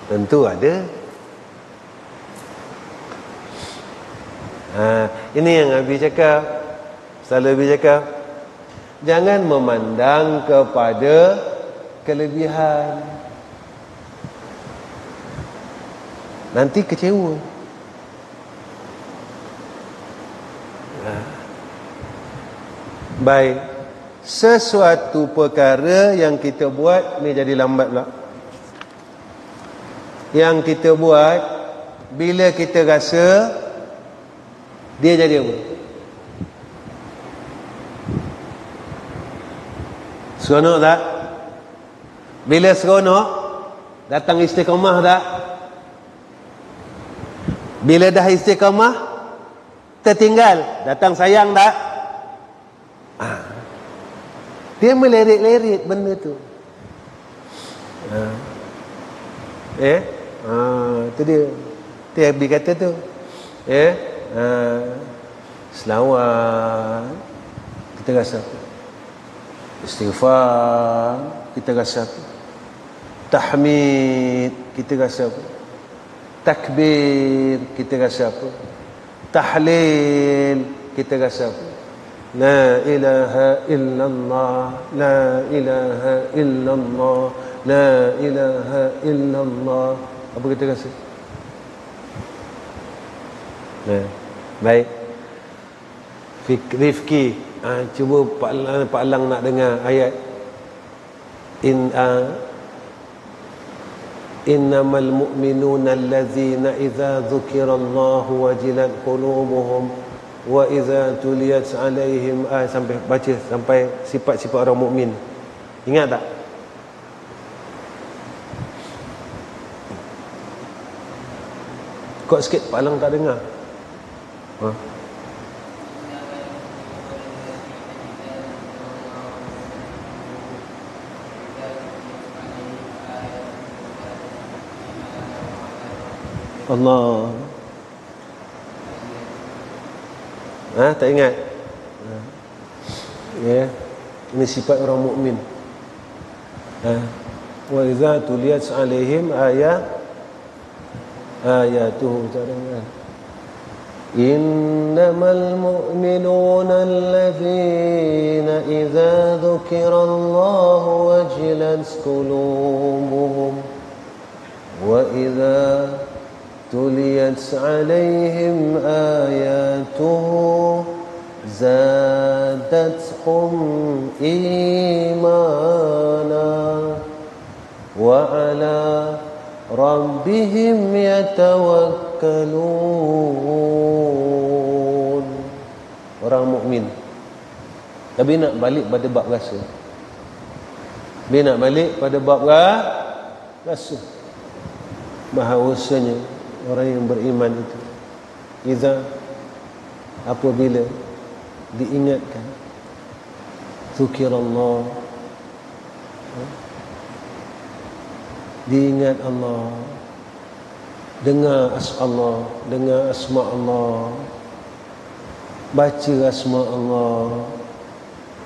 tentu ada. Ini yang Nabi cakap, selalu Nabi cakap, jangan memandang kepada kelebihan, nanti kecewa. Baik, sesuatu perkara yang kita buat ni jadi lambat pula. Yang kita buat, bila kita rasa, dia jadi apa? Seronok tak? Bila seronok, datang istiqamah tak? Bila dah istiqamah, tertinggal, datang sayang tak? Dia melirik-lirik benda tu. Itu dia. Itu yang Nabi kata tu. Selawat kita rasa apa? Istighfar kita rasa apa? Tahmid kita rasa apa? Takbir kita rasa apa? Tahlil kita rasa apa? La ilaha illallah, la ilaha illallah, la ilaha illallah. Apa kita rasa? Baik. Rifki, cuba Pak Lang nak dengar ayat innamal mu'minuna allazina idza dzukirallahu wajilat qulubuhum wa idza tuliyat alaihim, sampai baca sampai sifat-sifat orang mukmin. Ingat tak? Kok sikit Pak Lang tak dengar. Allah. Tak ingat? Ya. Ini sifat orang mukmin. Wa idza tuliyat alaihim ayatuhu ta'ala. Innamal mu'minuna allazina idza dzukirallahu wajilat qulubuhum wa idza tuliyat alaihim ayatuhu zadatuhum imana wa ala rabbihim yatawakkalun. Orang mukmin. Tapi nak balik pada bab rasa. Dia nak balik pada bab rasa. Bahawasanya orang yang beriman itu apabila diingatkan zikirullah, diingat Allah, dengar Allah, dengar asma Allah, baca asma Allah,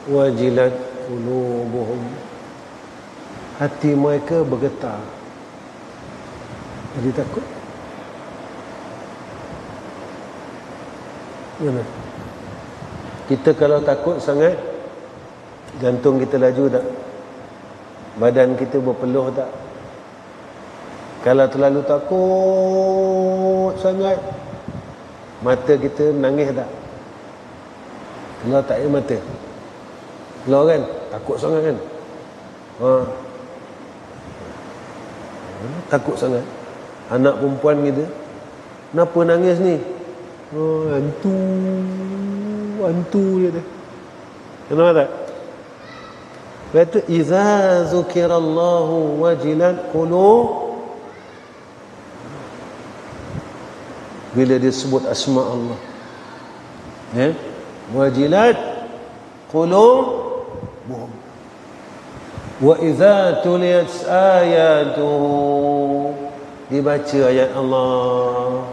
wajilat qulubuhum, hati mereka bergetar, jadi takut. Mana? Kita kalau takut sangat, jantung kita laju tak? Badan kita berpeluh tak? Kalau terlalu takut sangat, mata kita nangis tak? Keluar tak air mata? Keluar kan? Takut sangat kan? Takut sangat. Anak perempuan kita, kenapa nangis ni? Hantu dia tu. Kenapa tak? Lepas tu, iza zukirallahu wajilat qulub, bila dia sebut asma Allah, wajilat qulubuhum, wa idza tuliyat ayatuhu, dibaca ayat Allah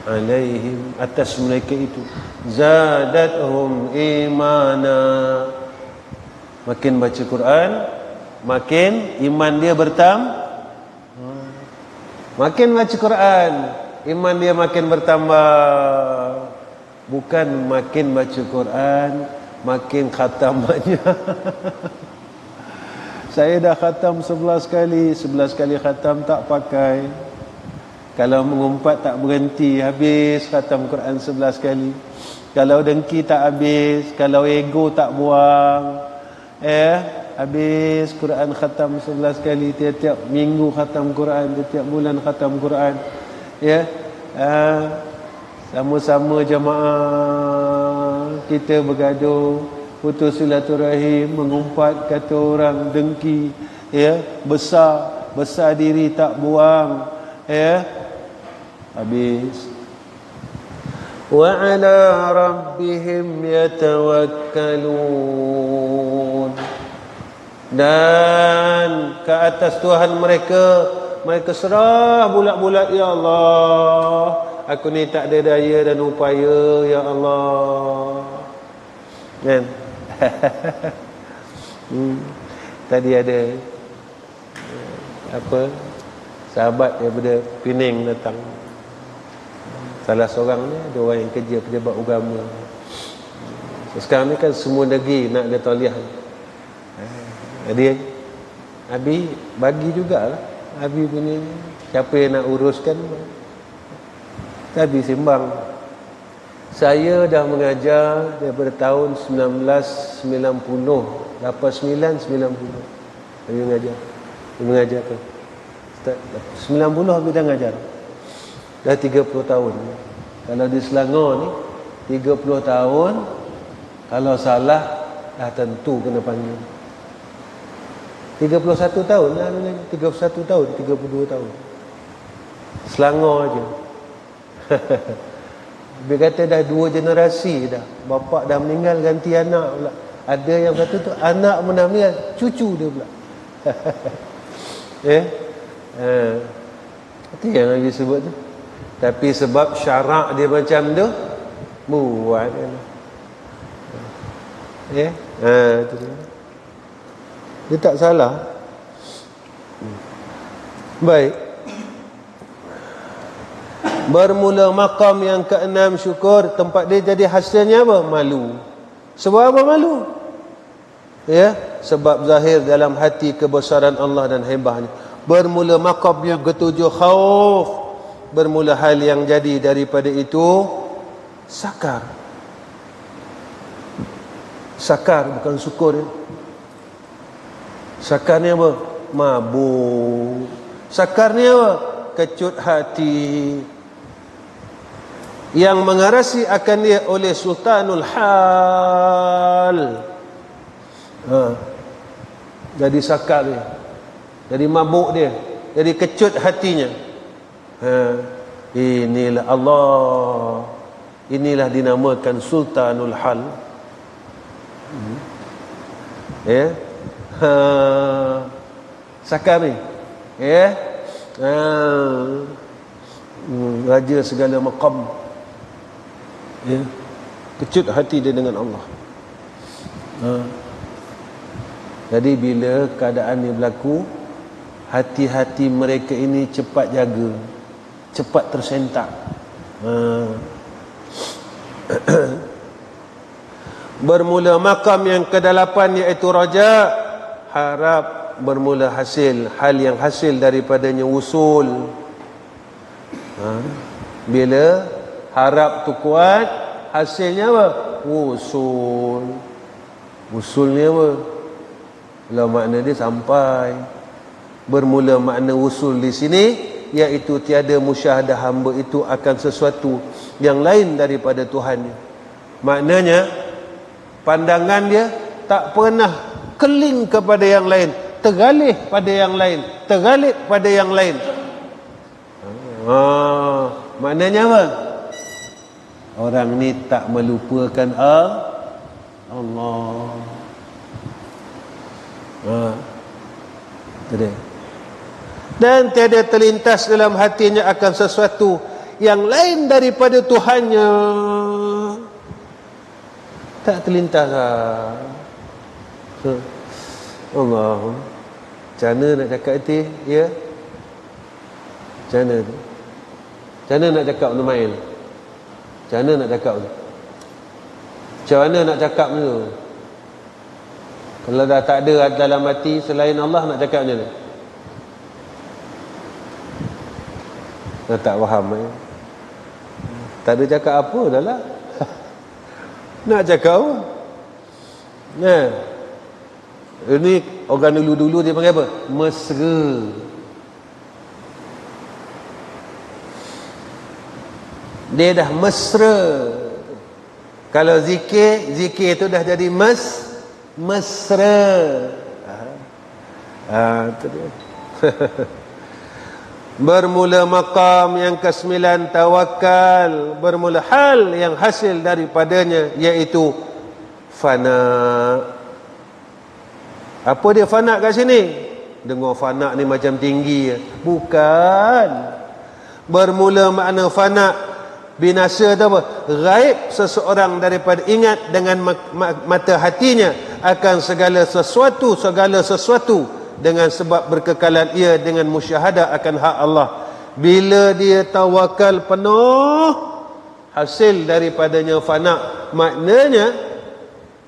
alaihim, atas mereka itu, zadatuhum imana, makin baca Quran makin iman dia bertambah. Makin baca Quran, iman dia makin bertambah. Bukan makin baca Quran, makin khatamannya. Saya dah khatam 11 kali khatam tak pakai. Kalau mengumpat tak berhenti, habis khatam Quran 11 kali. Kalau dengki tak habis, kalau ego tak buang, habis Quran khatam 11 kali, tiap-tiap minggu khatam Quran, tiap bulan khatam Quran. Sama-sama jamaah kita bergaduh, putus silaturahim, mengumpat kata orang, dengki, besar diri tak buang, habis. Wa ala rabbihim yatawakkalun, dan ke atas Tuhan mereka serah bulat-bulat. Ya Allah, aku ni tak ada daya dan upaya, ya Allah. Kan? Tadi ada sahabat daripada Penang datang. Salah seorang ni, ada orang yang kerja pejabat agama. Sekarang ni kan semua negeri nak ada tauliah. Jadi Abi bagi jugalah. Abi punya, siapa yang nak uruskan, Abi sembang. Saya dah mengajar daripada tahun 1990, 89-90. Abi mengajar tu. 90 Abi dah mengajar. Dah 30 tahun. Kalau di Selangor ni 30 tahun, kalau salah dah tentu kena panggil. 31 tahun lah, 31 tahun, 32 tahun. Selangor aja. Dia kata dah 2 generasi dah. Bapa dah meninggal, ganti anak pula. Ada yang kata tu anak pun dah meninggal, cucu dia pula. Itu yang Nabi sebut tu. Tapi sebab syarak dia macam tu, buat kan. Itu dia tak salah. Baik. Bermula maqam yang ke-6 syukur, tempat dia jadi hasilnya apa? Malu. Sebab apa malu? Sebab zahir dalam hati kebesaran Allah dan hebahnya. Bermula maqam yang ke-7 khauf, bermula hal yang jadi daripada itu sakar. Sakar bukan syukur. Sakar ni apa? Mabuk. Sakar ni apa? Kecut hati yang mengarasi akan dia oleh sultanul hal. Jadi sakar dia, jadi mabuk dia, jadi kecut hatinya. Inilah Allah, inilah dinamakan sultanul hal. Sakar ni, raja segala maqam. Ya. Kecut hati dia dengan Allah. Jadi bila keadaan ni berlaku, hati-hati mereka ini cepat jaga, cepat tersentak. Bermula makam yang ke-8 iaitu raja, harap bermula hasil, hal yang hasil daripadanya usul. Bila harap tu kuat, hasilnya apa? Usul. Usulnya apa? Kalau makna dia sampai. Bermula makna usul di sini iaitu tiada musyahadah hamba itu akan sesuatu yang lain daripada Tuhannya. Maknanya pandangan dia tak pernah keling kepada yang lain, tergalih pada yang lain, tergalih pada yang lain. Maknanya apa? Orang ni tak melupakan Allah. Dan tiada terlintas dalam hatinya akan sesuatu yang lain daripada Tuhannya. Tak terlintas Allah. Macam mana nak cakap itu? Ya? Macam mana tu? Macam mana nak cakap Numail? Macam mana nak cakap tu? Macam mana nak cakap tu? Kalau dah tak ada dalam hati selain Allah, nak cakap macam mana? Tak faham tak ada cakap apa dah lah. Nak cakap apa? Ini orang dulu-dulu dia panggil apa? Mesra. Dia dah mesra. Kalau zikir itu dah jadi mesra. Itu dia. Bermula maqam yang ke-9 tawakal, bermula hal yang hasil daripadanya iaitu fana. Apa dia fana kat sini? Dengar fana ni macam tinggi. Bukan. Bermula makna fana, binasa tu apa? Gaib seseorang daripada ingat dengan mata hatinya akan segala sesuatu dengan sebab berkekalan ia dengan musyahadah akan hak Allah. Bila dia tawakal penuh, hasil daripadanya fana. Maknanya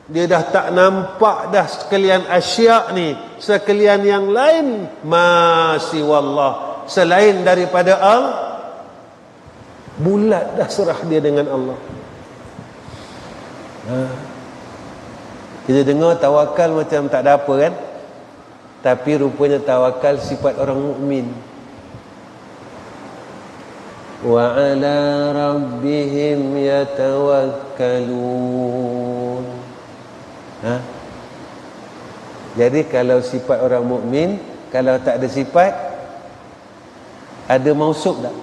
dia dah tak nampak dah sekalian asyak ni, sekalian yang lain masih wallah, selain daripada Allah. Bulat dah serah dia dengan Allah. Kita dengar tawakal macam tak ada apa kan? Tapi rupanya tawakal sifat orang mukmin. Wa ala rabbihim yatawakkalun. Jadi kalau sifat orang mukmin, kalau tak ada sifat, ada mausuf tak?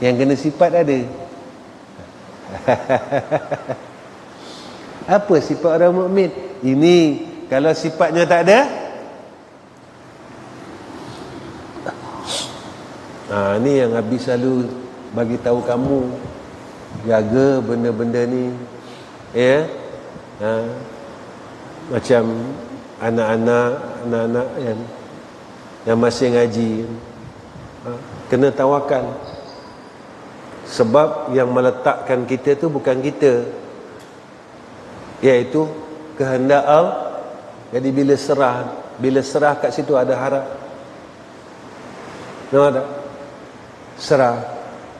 Yang kena sifat ada. Apa sifat orang mukmin? Ini kalau sifatnya tak ada, ni yang Habib selalu bagi tahu kamu, jaga benda-benda ni, ya. Macam anak-anak yang masih ngaji, kena tawakal. Sebab yang meletakkan kita tu bukan kita, iaitu kehendak Allah. Jadi bila serah kat situ ada harap. Nampak tak? Serah.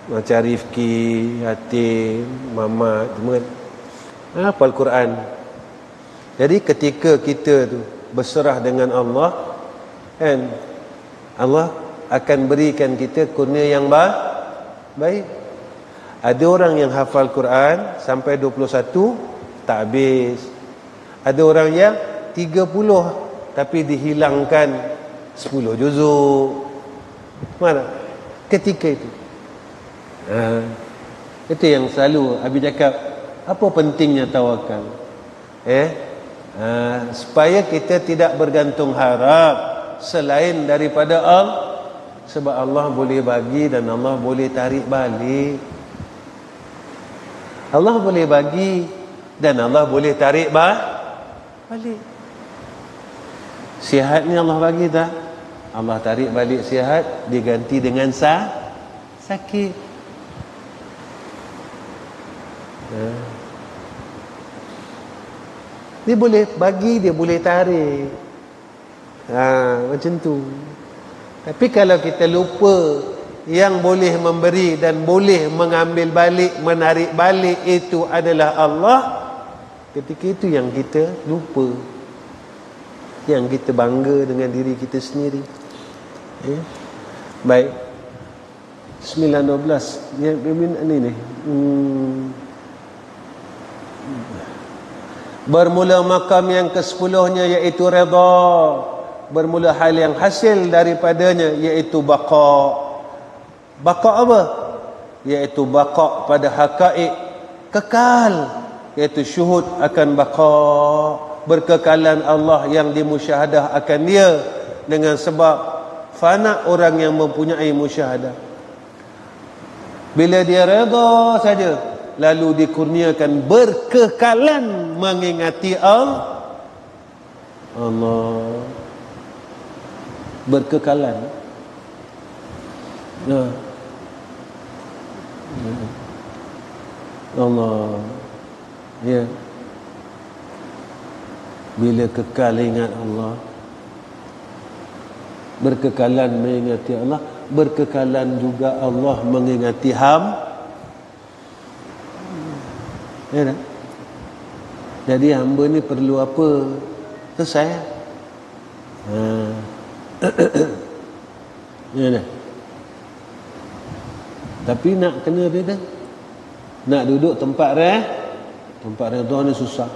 Macam Rifki, Yatim, Mamat, semua kan hafal Quran. Jadi ketika kita tu berserah dengan Allah, kan, Allah akan berikan kita kurnia yang baik. Ada orang yang hafal Quran sampai 21 tak habis. Ada orang yang 30 tapi dihilangkan 10 juzuk. Mana? Ketika itu. Itu yang selalu Abi cakap, apa pentingnya tawakal? Supaya kita tidak bergantung harap selain daripada Allah. Sebab Allah boleh bagi dan Allah boleh tarik balik. Allah boleh bagi dan Allah boleh tarik balik. Sihat ni Allah bagi tak? Allah tarik balik sihat, diganti dengan sakit. Dia boleh bagi, dia boleh tarik. Macam tu. Tapi kalau kita lupa yang boleh memberi dan boleh mengambil balik, menarik balik itu adalah Allah, ketika itu yang kita lupa, yang kita bangga dengan diri kita sendiri. Baik, 9:12 yang ini bermula makam yang ke-10-nya iaitu redha, bermula hal yang hasil daripadanya iaitu baqa. Baqa apa? Iaitu baqa pada hakaik kekal, iaitu syuhud akan baqa, berkekalan Allah yang dimusyahadah akan dia dengan sebab fana orang yang mempunyai musyahadah. Bila dia redha saja, lalu dikurniakan berkekalan mengingati Allah. Berkekalan. Allah. Ya. Bila kekal ingat Allah, berkekalan mengingati Allah, berkekalan juga Allah mengingati ya tak? Jadi hamba ni perlu apa? Selesai. Ya tak? Tapi nak kena beda. Nak duduk tempat redha ni susah.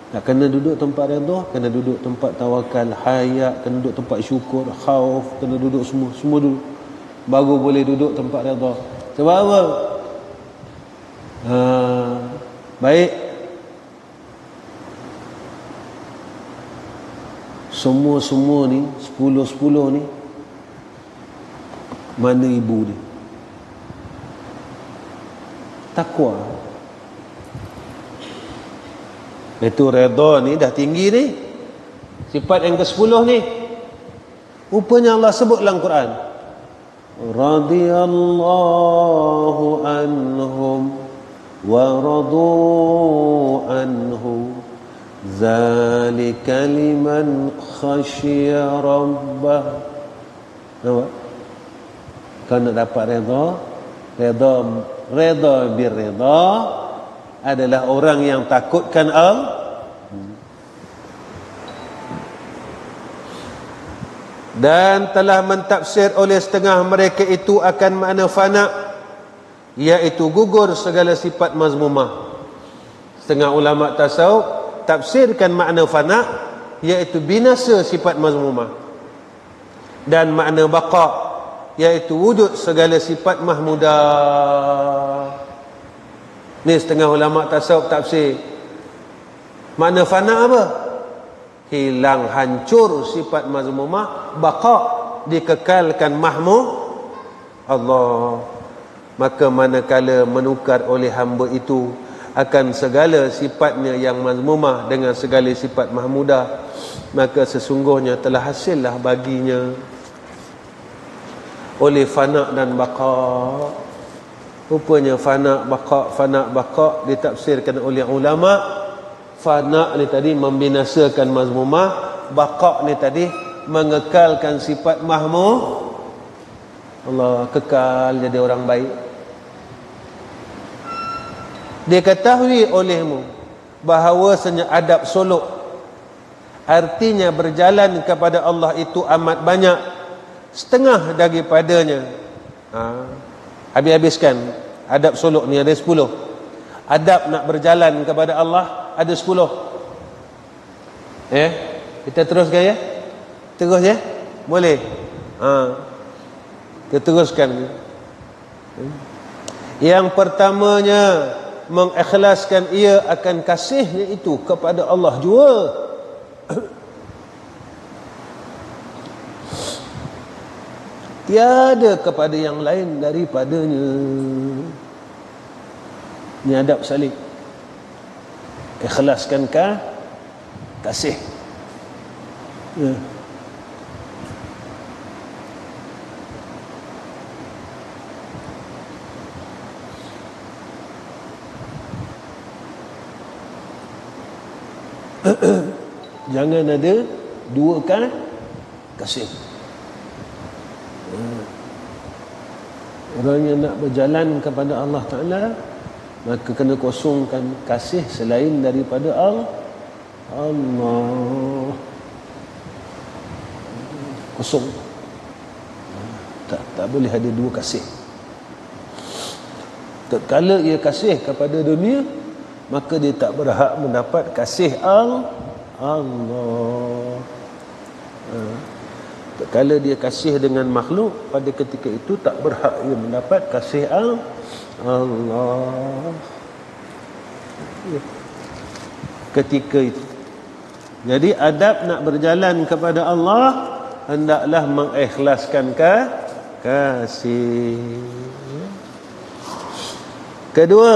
Nak kena duduk tempat redha, kena duduk tempat tawakal, hayat, kena duduk tempat syukur, khauf, kena duduk semua dulu. Baru boleh duduk tempat redha. Sebab apa? Baik. Semua ni 10 ni mana ibu dia? Takwa. Itu redha ni dah tinggi ni. Sifat yang ke-10 ni rupanya Allah sebut dalam Quran. Radiyallahu anhum wa radu anhu zalika liman khasyiya rabbah. Nampak? Kau nak dapat redha birredha adalah orang yang takutkan Allah. Dan telah mentafsir oleh setengah mereka itu akan makna fana, iaitu gugur segala sifat mazmumah. Setengah ulama tasawuf tafsirkan makna fana iaitu binasa sifat mazmumah, dan makna baqa iaitu wujud segala sifat mahmudah. Ni setengah ulama tasawuf tafsir. Makna fana apa? Hilang, hancur sifat mazmumah, baqa dikekalkan mahmud Allah. Maka manakala menukar oleh hamba itu akan segala sifatnya yang mazmumah dengan segala sifat mahmudah, maka sesungguhnya telah hasillah baginya oleh fana dan baqa. Rupanya fana baqa ditafsirkan oleh ulama. Fana ni tadi membinasakan mazmumah, baqa ni tadi mengekalkan sifat mahmud Allah, kekal jadi orang baik. Diketahui olehmu bahawasanya adab suluk, artinya berjalan kepada Allah, itu amat banyak. Setengah daripadanya habis-habiskan. Adab suluk ni ada 10. Adab nak berjalan kepada Allah ada 10. Kita teruskan ya. Terus ya. Boleh. Kita teruskan. Yang pertamanya, mengikhlaskan ia akan kasihnya itu kepada Allah jua. Tiada kepada yang lain daripadanya. Ni adab salib. Ikhlaskan kasih. Ya. Jangan ada dua kasih. Orang yang nak berjalan kepada Allah Ta'ala, maka kena kosongkan kasih selain daripada Allah. Kosong. Tak boleh ada dua kasih. Tatkala ia kasih kepada dunia, maka dia tak berhak mendapat kasih Allah. Tatkala dia kasih dengan makhluk, pada ketika itu tak berhak ia mendapat kasih Allah. Ketika itu. Jadi adab nak berjalan kepada Allah, hendaklah mengikhlaskan kasih. Kedua,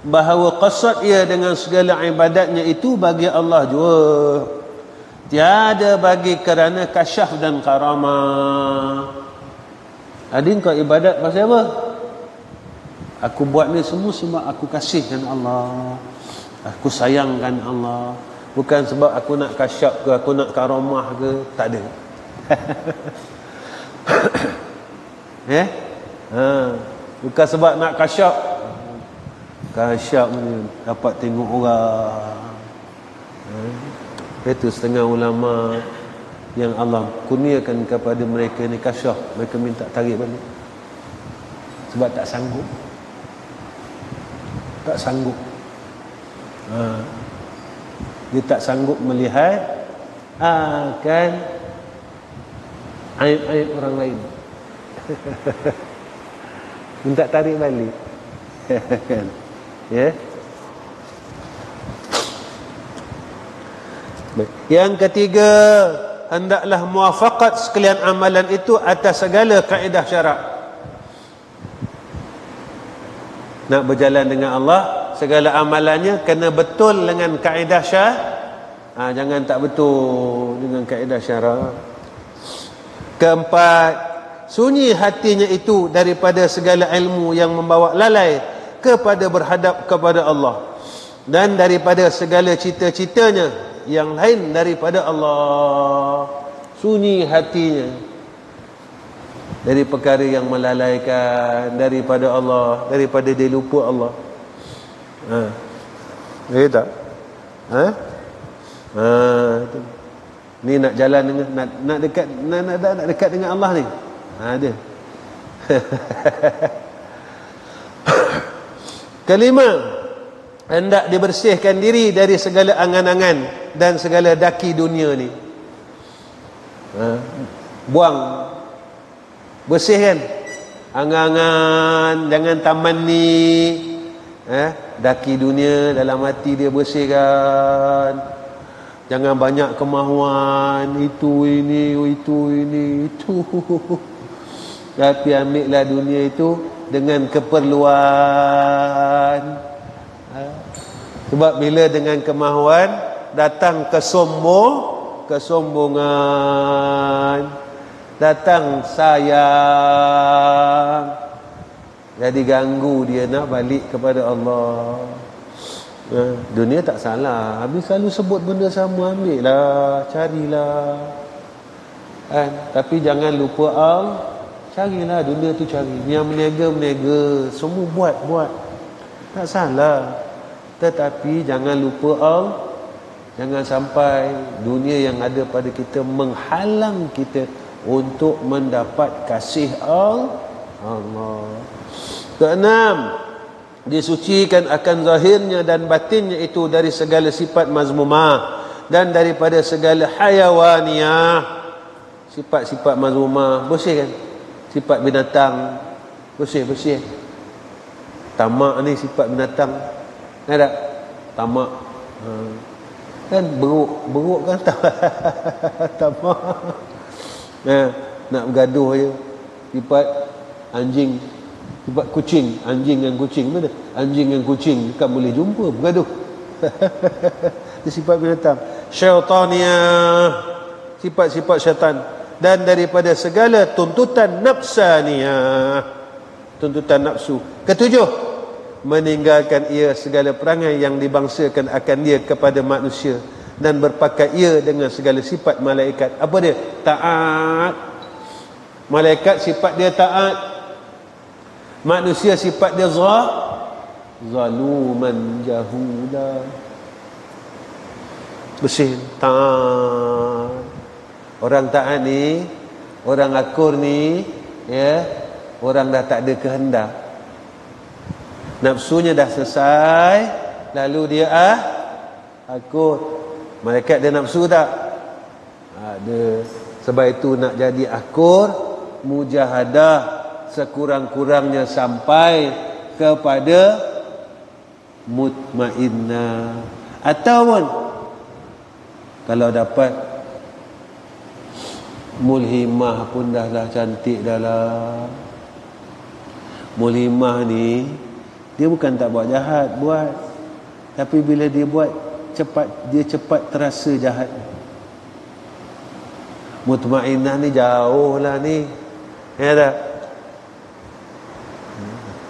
bahawa qasad ia dengan segala ibadatnya itu bagi Allah jua, tiada bagi kerana kasyaf dan karamah. Adin kau ibadat pasal apa? Aku buat ni semua sebab aku kasihkan Allah, aku sayangkan Allah, bukan sebab aku nak kasyaf ke, aku nak karamah ke. Tak ada. Bukan sebab nak kasyaf ni dapat tengok orang. Itu setengah ulama yang Allah kurniakan kepada mereka ni kasyaf, mereka minta tarik balik sebab tak sanggup. Dia tak sanggup melihat akan aib-aib orang lain. Minta tarik balik. Kan? Ya. Yang ketiga, hendaklah muwafaqat sekalian amalan itu atas segala kaedah syarak. Nak berjalan dengan Allah, segala amalannya kena betul dengan kaedah syarak. Jangan tak betul dengan kaedah syarak. Keempat, sunyi hatinya itu daripada segala ilmu yang membawa lalai kepada berhadap kepada Allah, dan daripada segala cita-citanya yang lain daripada Allah. Sunyi hatinya dari perkara yang melalaikan daripada Allah, daripada dia lupa Allah. Tak? Itu. Ni nak jalan dengan nak dekat dengan Allah ni. Ada. Kelima, hendak dibersihkan diri dari segala angan-angan dan segala daki dunia ni. Buang, bersihkan angan-angan, jangan taman ni. Daki dunia dalam hati dia bersihkan. Jangan banyak kemahuan, itu ini. Tapi ambillah dunia itu dengan keperluan. Sebab bila dengan kemahuan datang kesombongan, datang sayang, jadi ganggu dia nak balik kepada Allah. Dunia tak salah, habis selalu sebut benda sama, ambil lah, carilah. Tapi jangan lupa carilah dunia tu, cari. Yang meniaga, semua buat. Tak salah. Tetapi jangan lupa jangan sampai dunia yang ada pada kita menghalang kita untuk mendapat kasih Allah. Keenam, disucikan akan zahirnya dan batinnya itu dari segala sifat mazmumah dan daripada segala hayawaniyah. Sifat-sifat mazmumah bersihkan. Sifat binatang bersih. Tamak ni sifat binatang. Ada tamak. Kan beruk kan tamak. Nak bergaduh je. Sifat anjing Sebab kucing, anjing dengan kucing mana? Anjing dengan kucing kan boleh jumpa, bergaduh. Itu sifat binatang. Syaitaniyah, sifat-sifat syaitan. Dan daripada segala tuntutan nafsaniyah, tuntutan nafsu. Ketujuh, meninggalkan ia segala perangai yang dibangsakan akan dia kepada manusia dan berpakat ia dengan segala sifat malaikat. Apa dia? Taat. Malaikat sifat dia taat. Manusia sifat dia zaluman jahula. Bersih, taat. Orang taat ni, orang akur ni, ya, orang dah tak ada kehendak. Nafsunya dah selesai, lalu dia akur. Malaikat dia nafsu tak? Ada. Sebab itu nak jadi akur, mujahadah sekurang-kurangnya sampai kepada mutmainnah. Ataupun kalau dapat mulhimah pun dah cantik dah lah. Mulhimah ni dia bukan tak buat jahat, buat. Tapi bila dia buat dia cepat terasa jahat. Mutmainnah ni jauh lah ni. Ya tak?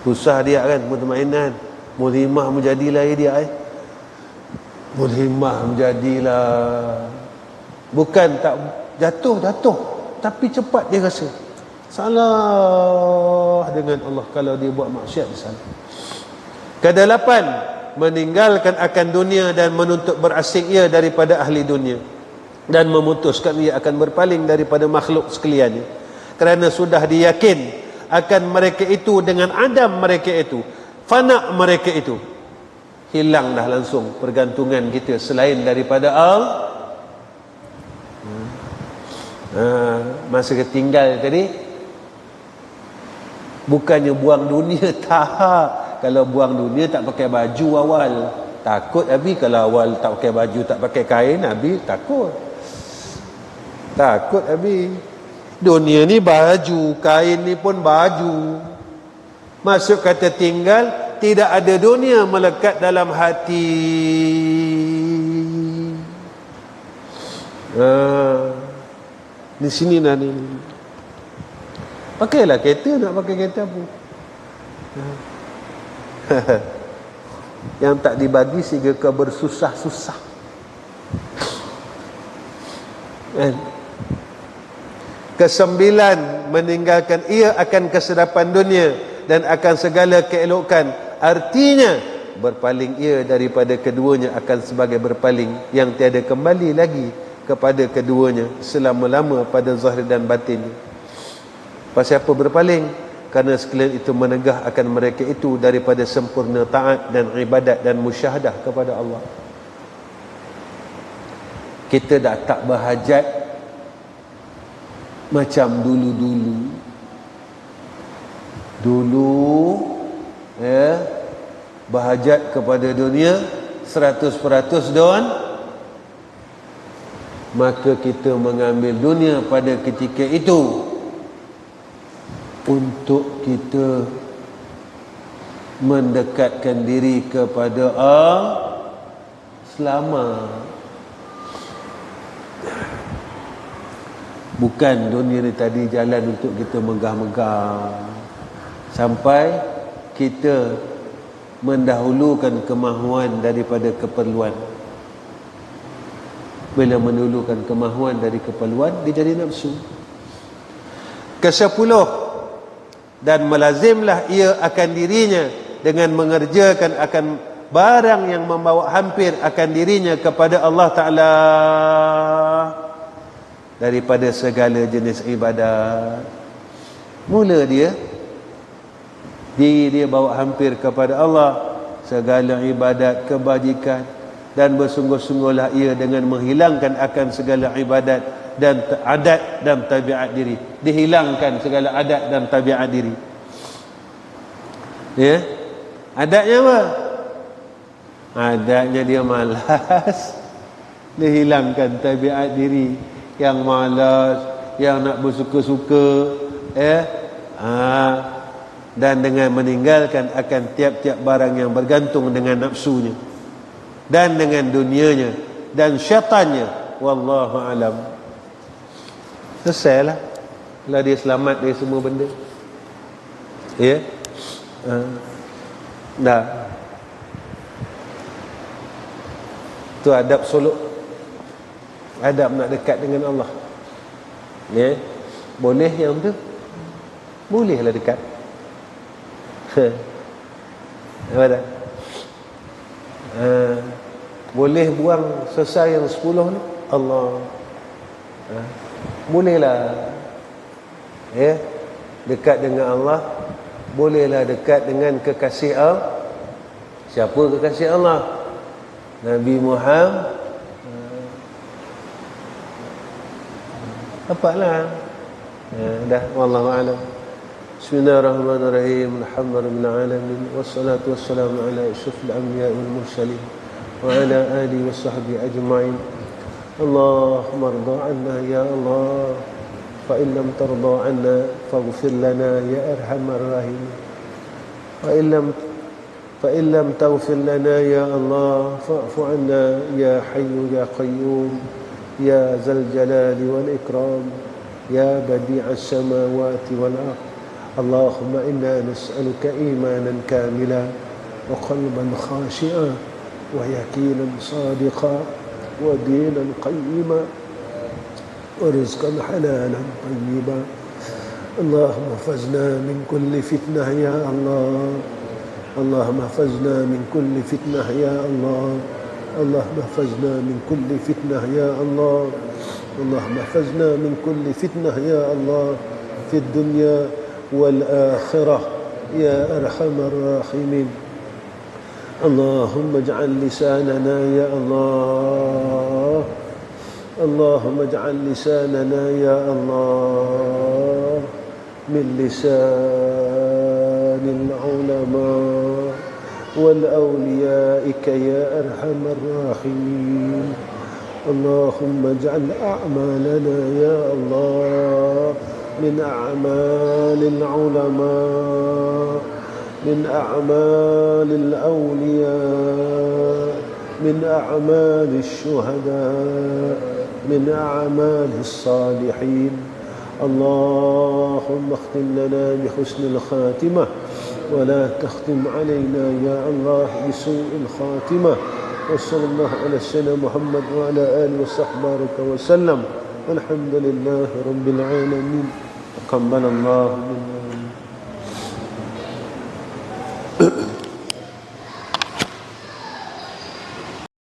Susah dia kan mutmainnah. Mulhimah menjadilah dia Mulhimah menjadilah. Bukan tak jatuh, tapi cepat dia rasa salah dengan Allah. Kalau dia buat maksiat, salah. Kedelapan, meninggalkan akan dunia dan menuntut berasing ia daripada ahli dunia, dan memutuskan ia akan berpaling daripada makhluk sekaliannya, kerana sudah diyakin akan mereka itu dengan adam mereka itu, fana mereka itu. Hilang dah langsung pergantungan kita selain daripada masa ketinggal tadi, bukannya buang dunia, tak. Kalau buang dunia tak pakai baju awal, takut Abi. Kalau awal tak pakai baju, tak pakai kain, Abi takut Abi. Dunia ni baju, kain ni pun baju. Maksud kata tinggal, tidak ada dunia melekat dalam hati. Di sini lah ni. Pakailah kereta, nak pakai kereta apa? Yang tak dibagi sehingga kau bersusah-susah. Kesembilan, meninggalkan ia akan kesedapan dunia dan akan segala keelokan. Artinya berpaling ia daripada keduanya akan sebagai berpaling yang tiada kembali lagi kepada keduanya selama-lama pada zahir dan batinnya. Pasal apa berpaling? Kerana sekalian itu menegah akan mereka itu daripada sempurna taat dan ibadat dan musyahadah kepada Allah. Kita dah tak berhajat macam dulu ya, berhajat kepada dunia 100% don. Maka kita mengambil dunia pada ketika itu untuk kita mendekatkan diri kepada selamat. Bukan dunia ni tadi jalan untuk kita megah-megah sampai kita mendahulukan kemahuan daripada keperluan. Bila mendahulukan kemahuan dari keperluan, dia jadi nafsu. Ke-10, dan melazimlah ia akan dirinya dengan mengerjakan akan barang yang membawa hampir akan dirinya kepada Allah Ta'ala daripada segala jenis ibadat. Mula dia bawa hampir kepada Allah segala ibadat kebajikan, dan bersungguh-sungguhlah ia dengan menghilangkan akan segala ibadat dan adat dan tabiat diri. Dihilangkan segala adat dan tabiat diri. Ya, adatnya apa? Adatnya dia malas. Dihilangkan tabiat diri yang malas, yang nak bersuka-suka, dan dengan meninggalkan akan tiap-tiap barang yang bergantung dengan nafsunya dan dengan dunianya dan syaitannya. Wallahu alam. Selesailah. Lah dia selamat dari semua benda. Ya. Dah. Tu adab suluk. Adab nak dekat dengan Allah. Ya. Boleh yang tu. Bolehlah dekat. Apa dah? Boleh buang selesai yang 10 ni. Allah. Bolehlah. Ya. Dekat dengan Allah. Bolehlah dekat dengan kekasih Allah. Siapa kekasih Allah? Nabi Muhammad. Dapatlah. Dah, wallahu a'lam. Bismillahirrahmanirrahim. Alhamdulillahirabbil alamin wassalatu wassalamu ala asyrafil anbiya'i wal mursalin wa ala alihi washabbihi ajma'in. Allahumma rda 'anna ya Allah, fa in lam tarda 'anna faghfir lana ya arhamar rahimin. Fa in lam taghfir lana ya Allah fa'fu 'anna ya hayyu ya qayyum ya zal jalali wal ikram ya badi'as samawati wal ardh. Allahumma inna nas'aluka imanan kamila wa qalban khashi'a wa yaqinan sadiqa wa dinan qayyima wa rizqan halalan tayyiba. Allahumma fazna min kulli fitnah ya Allah. Allahumma fazna min kulli fitnah ya Allah. اللهم احفظنا من كل فتنة يا الله. اللهم احفظنا من كل فتنة يا الله في الدنيا والآخرة يا أرحم الراحمين. اللهم اجعل لساننا يا الله. اللهم اجعل لساننا يا الله من لسان العلماء والأوليائك يا أرحم الراحمين. اللهم اجعل أعمالنا يا الله من أعمال العلماء، من أعمال الأولياء، من أعمال الشهداء، من أعمال الصالحين. اللهم اختم لنا بحسن الخاتمة ولا تختم علينا يا الله بسوء الخاتمة. وصلى الله على سيدنا محمد وعلى آله وصحبه وسلم. والحمد لله رب العالمين. تقبل الله منا